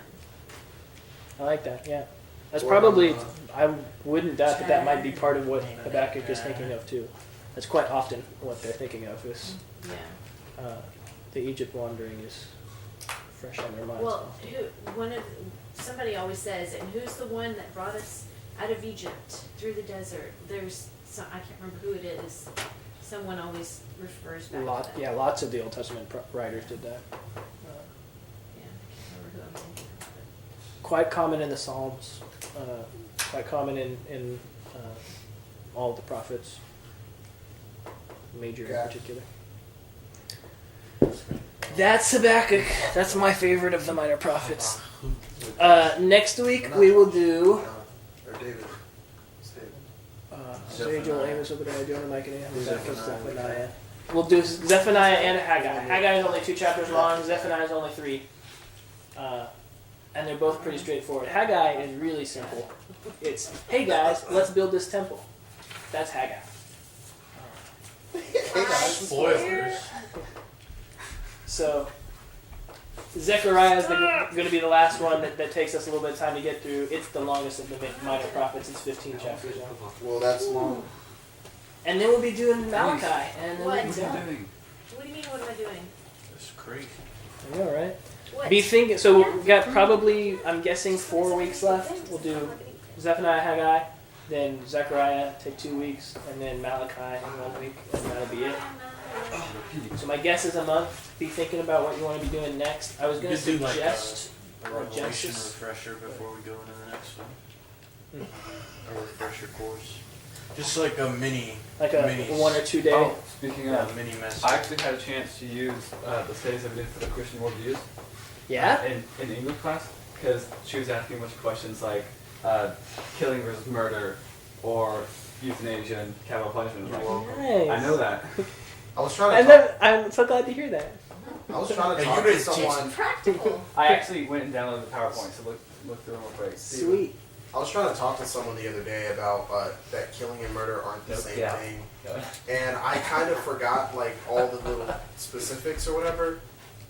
I like that. Yeah, that's Or, probably. I wouldn't doubt that might be part of what Habakkuk is thinking of too. That's quite often what they're thinking of is Yeah. the Egypt wandering is fresh on their minds. Well, somebody always says, and who's the one that brought us out of Egypt through the desert? There's some, I can't remember who it is. Someone always refers back to that. Lots of the Old Testament writers did that. Yeah, I can't remember who I'm thinking of. Quite common in the Psalms. Quite common in all the prophets. Major in particular. That's Habakkuk. That's my favorite of the minor prophets. Next week we will do Or David. It's David. Isaiah, Joel, Amos, Obadiah, Jonah, Micah, Habakkuk, Zephaniah. We'll do Zephaniah and Haggai. Haggai is only 2 chapters long. Zephaniah is only 3. And they're both pretty straightforward. Haggai is really simple. It's, hey guys, let's build this temple. That's Haggai. Hey guys. Spoilers. So, Zechariah is going to be the last one that takes us a little bit of time to get through. It's the longest of the minor prophets. It's 15 chapters long. Well, that's long. And then we'll be doing Malachi. And then What? we'll be done. What do you mean, what am I doing? That's crazy. I know, right? What? Be thinking. So we've got probably, I'm guessing, 4 weeks left. We'll do Zephaniah, Haggai, then Zechariah, take 2 weeks, and then Malachi in 1 week, and that'll be it. So my guess is a month. Be thinking about what you want to be doing next. I was going to You could do like suggest a revelation Genesis. refresher before we go into the next one. A refresher course. Just like a mini, Like a mini, 1 or 2 day. Oh, speaking of, mini message. I actually had a chance to use the studies I did for the Christian worldviews. Yeah? In English class, because she was asking a bunch of questions like killing versus murder, or euthanasia and capital punishment. I'm like, Nice. I know that. I was trying to I'm so glad to hear that. I was trying to Hey, talk you to guys teach someone. Practical. I actually went and downloaded the PowerPoint, so look through them real quick. Sweet. I was trying to talk to someone the other day about that killing and murder aren't the same Yeah. thing, Yeah. and I kind of forgot like all the little specifics or whatever.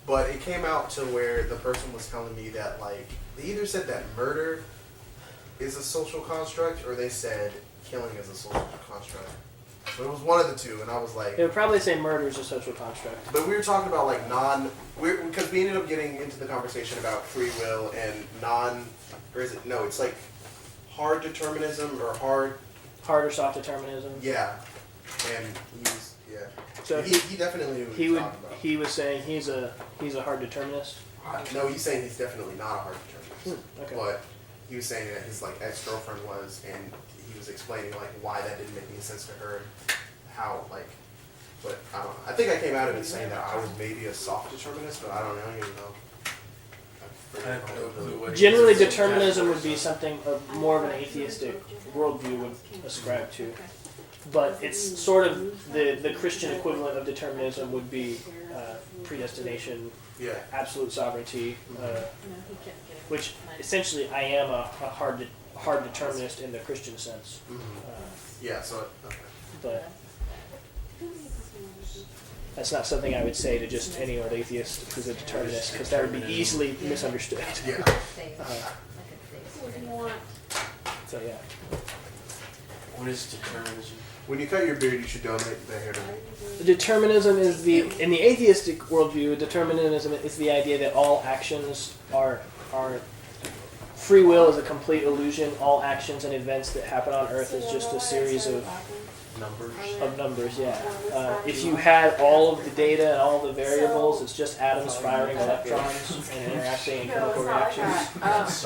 But it came out to where the person was telling me that like they either said that murder is a social construct or they said killing is a social construct. But it was one of the two, and I was like, It would probably say murder is a social construct. but we were talking about like because we ended up getting into the conversation about free will and or is it, no, it's like hard determinism or hard, Hard or soft determinism. yeah, and So he definitely knew what he he was would. talking about. He was saying he's a hard determinist. No, he's saying he's definitely not a hard determinist, Okay. but he was saying that his like ex-girlfriend was, and he was explaining like why that didn't make any sense to her, how like, but I don't know. I think I came out of it saying that I was maybe a soft determinist, but I don't even know. I have no clue what Generally, it is. determinism would be something more of an atheistic worldview would ascribe to. But it's sort of the Christian equivalent of determinism would be predestination, Yeah. absolute sovereignty, No, he couldn't get it. which essentially I am a hard determinist in the Christian sense. Yeah. So okay. But that's not something I would say to just any old atheist who's a determinist, because that would be easily misunderstood. Yeah. What do you want? So yeah. What is determinism? When you cut your beard, you should donate the hair to me. Determinism is in the atheistic worldview, determinism is the idea that all actions are free will is a complete illusion. All actions and events that happen on Earth is just a series of numbers, yeah. If you had all of the data and all the variables, it's just atoms firing electrons and interacting in chemical reactions. That's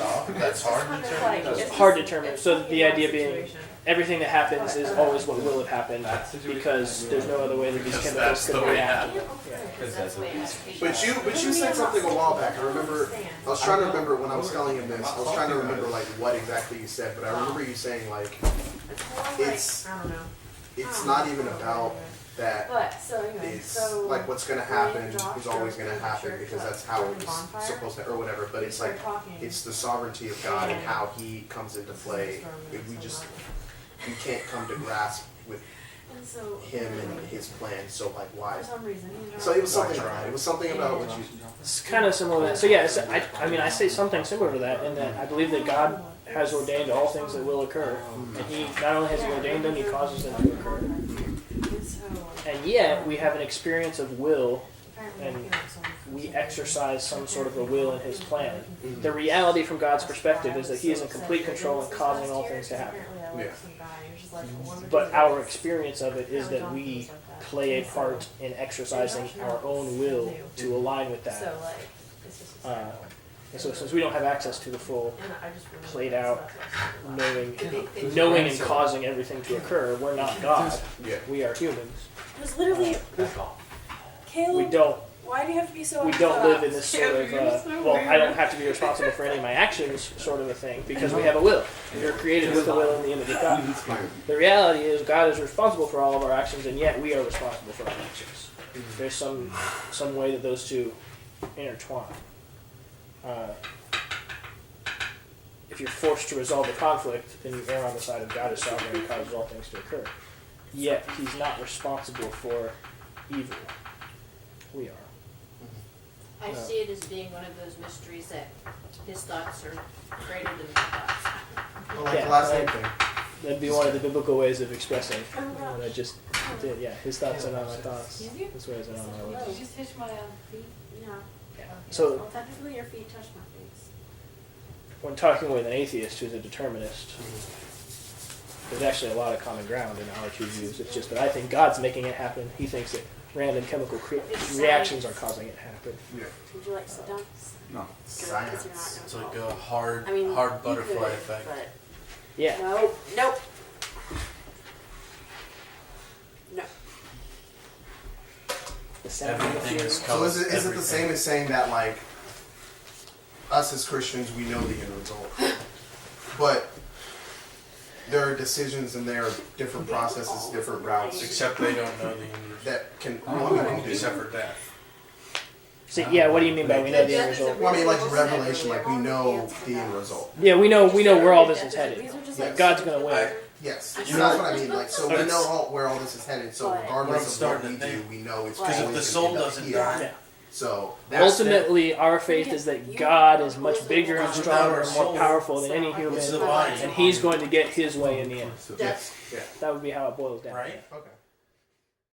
hard to determine. It's hard to determine. So the idea being everything that happens is always what will have happened because there's no other way that these chemicals could react. But you said something a while back. I remember. I was trying to remember when I was telling him this. I was trying to remember like what exactly you said, but I remember you saying like it's not even about that But, so anyway, is so. like what's gonna when happen Josh is always drove gonna to the happen church, because like, that's how during it's the bonfire, supposed to, or whatever. But we it's like started talking. it's the sovereignty of God and And- how He comes into play. If we just we can't come to grasp with And so. Him and His plan. So like why? For some reason, he So it was something like that. It was something about what you. It's kind of similar to that. So yeah, I mean, I say something similar to that in that I believe that God has ordained all things that will occur, and He not only has He ordained them, He causes them to occur. And so. And yet we have an experience of will, apparently, and you know, some- we exercise some sort of a will in His plan. The reality from God's perspective is that He is in complete control and causing all things to happen. Yeah. But our experience of it is that we play a part in exercising our own will to align with that. So like, it's just. And so since we don't have access to the full And I just remember played that's out, what I was knowing and causing everything to occur, we're not God. Yeah. We are humans. It was literally, We Caleb, don't why do you have to be so we don't live in this sort of well, I don't have to be responsible for any of my actions sort of a thing because we have a will. We're created with a will in the image of God. The reality is God is responsible for all of our actions, and yet we are responsible for our actions. There's some way that those two intertwine. If you're forced to resolve a conflict, then you err on the side of God is sovereign and causes all things to occur. Yet He's not responsible for evil. We are. I see it as being one of those mysteries that His thoughts are greater than my thoughts. Well, like Yeah, the last like- name thing. That'd be one of the biblical ways of expressing what I just did. Yeah, His thoughts are not my thoughts. His ways are not my ways. You just touched my feet? Yeah. Yeah. Okay. So Well, technically your feet touch my face. when talking with an atheist who's a determinist, there's actually a lot of common ground in our two views. It's just that I think God's making it happen. He thinks that random chemical reactions are causing it to happen. Yeah. Would you like to sit down? No. Science. It's like a hard, I mean, hard you butterfly could, effect. but Yeah. no, nope. No. The sound of the Everything is fear. So is it the Everything. same as saying that like us as Christians we know the end result, but there are decisions and there are different processes, different routes Except they don't know the end result. that can. Well, I mean, we do. Except for death. So, yeah, what do you mean by we know the end result? Well, I mean, like Revelation, like we know the end result. Yeah, we know where all this is headed. These are just Yeah. like God's gonna win. Yes, so that's what I mean. Like, so we know where all this is headed. So But- regardless of what we Starting to do, think. we know it's Because if always the soul gonna end up doesn't here. die, Yeah. So Ultimately, our faith is that God is much bigger and stronger and more powerful than any human, What's the body? and He's going to get His way in the end. yes, yeah, That would be how it boils down. right? okay.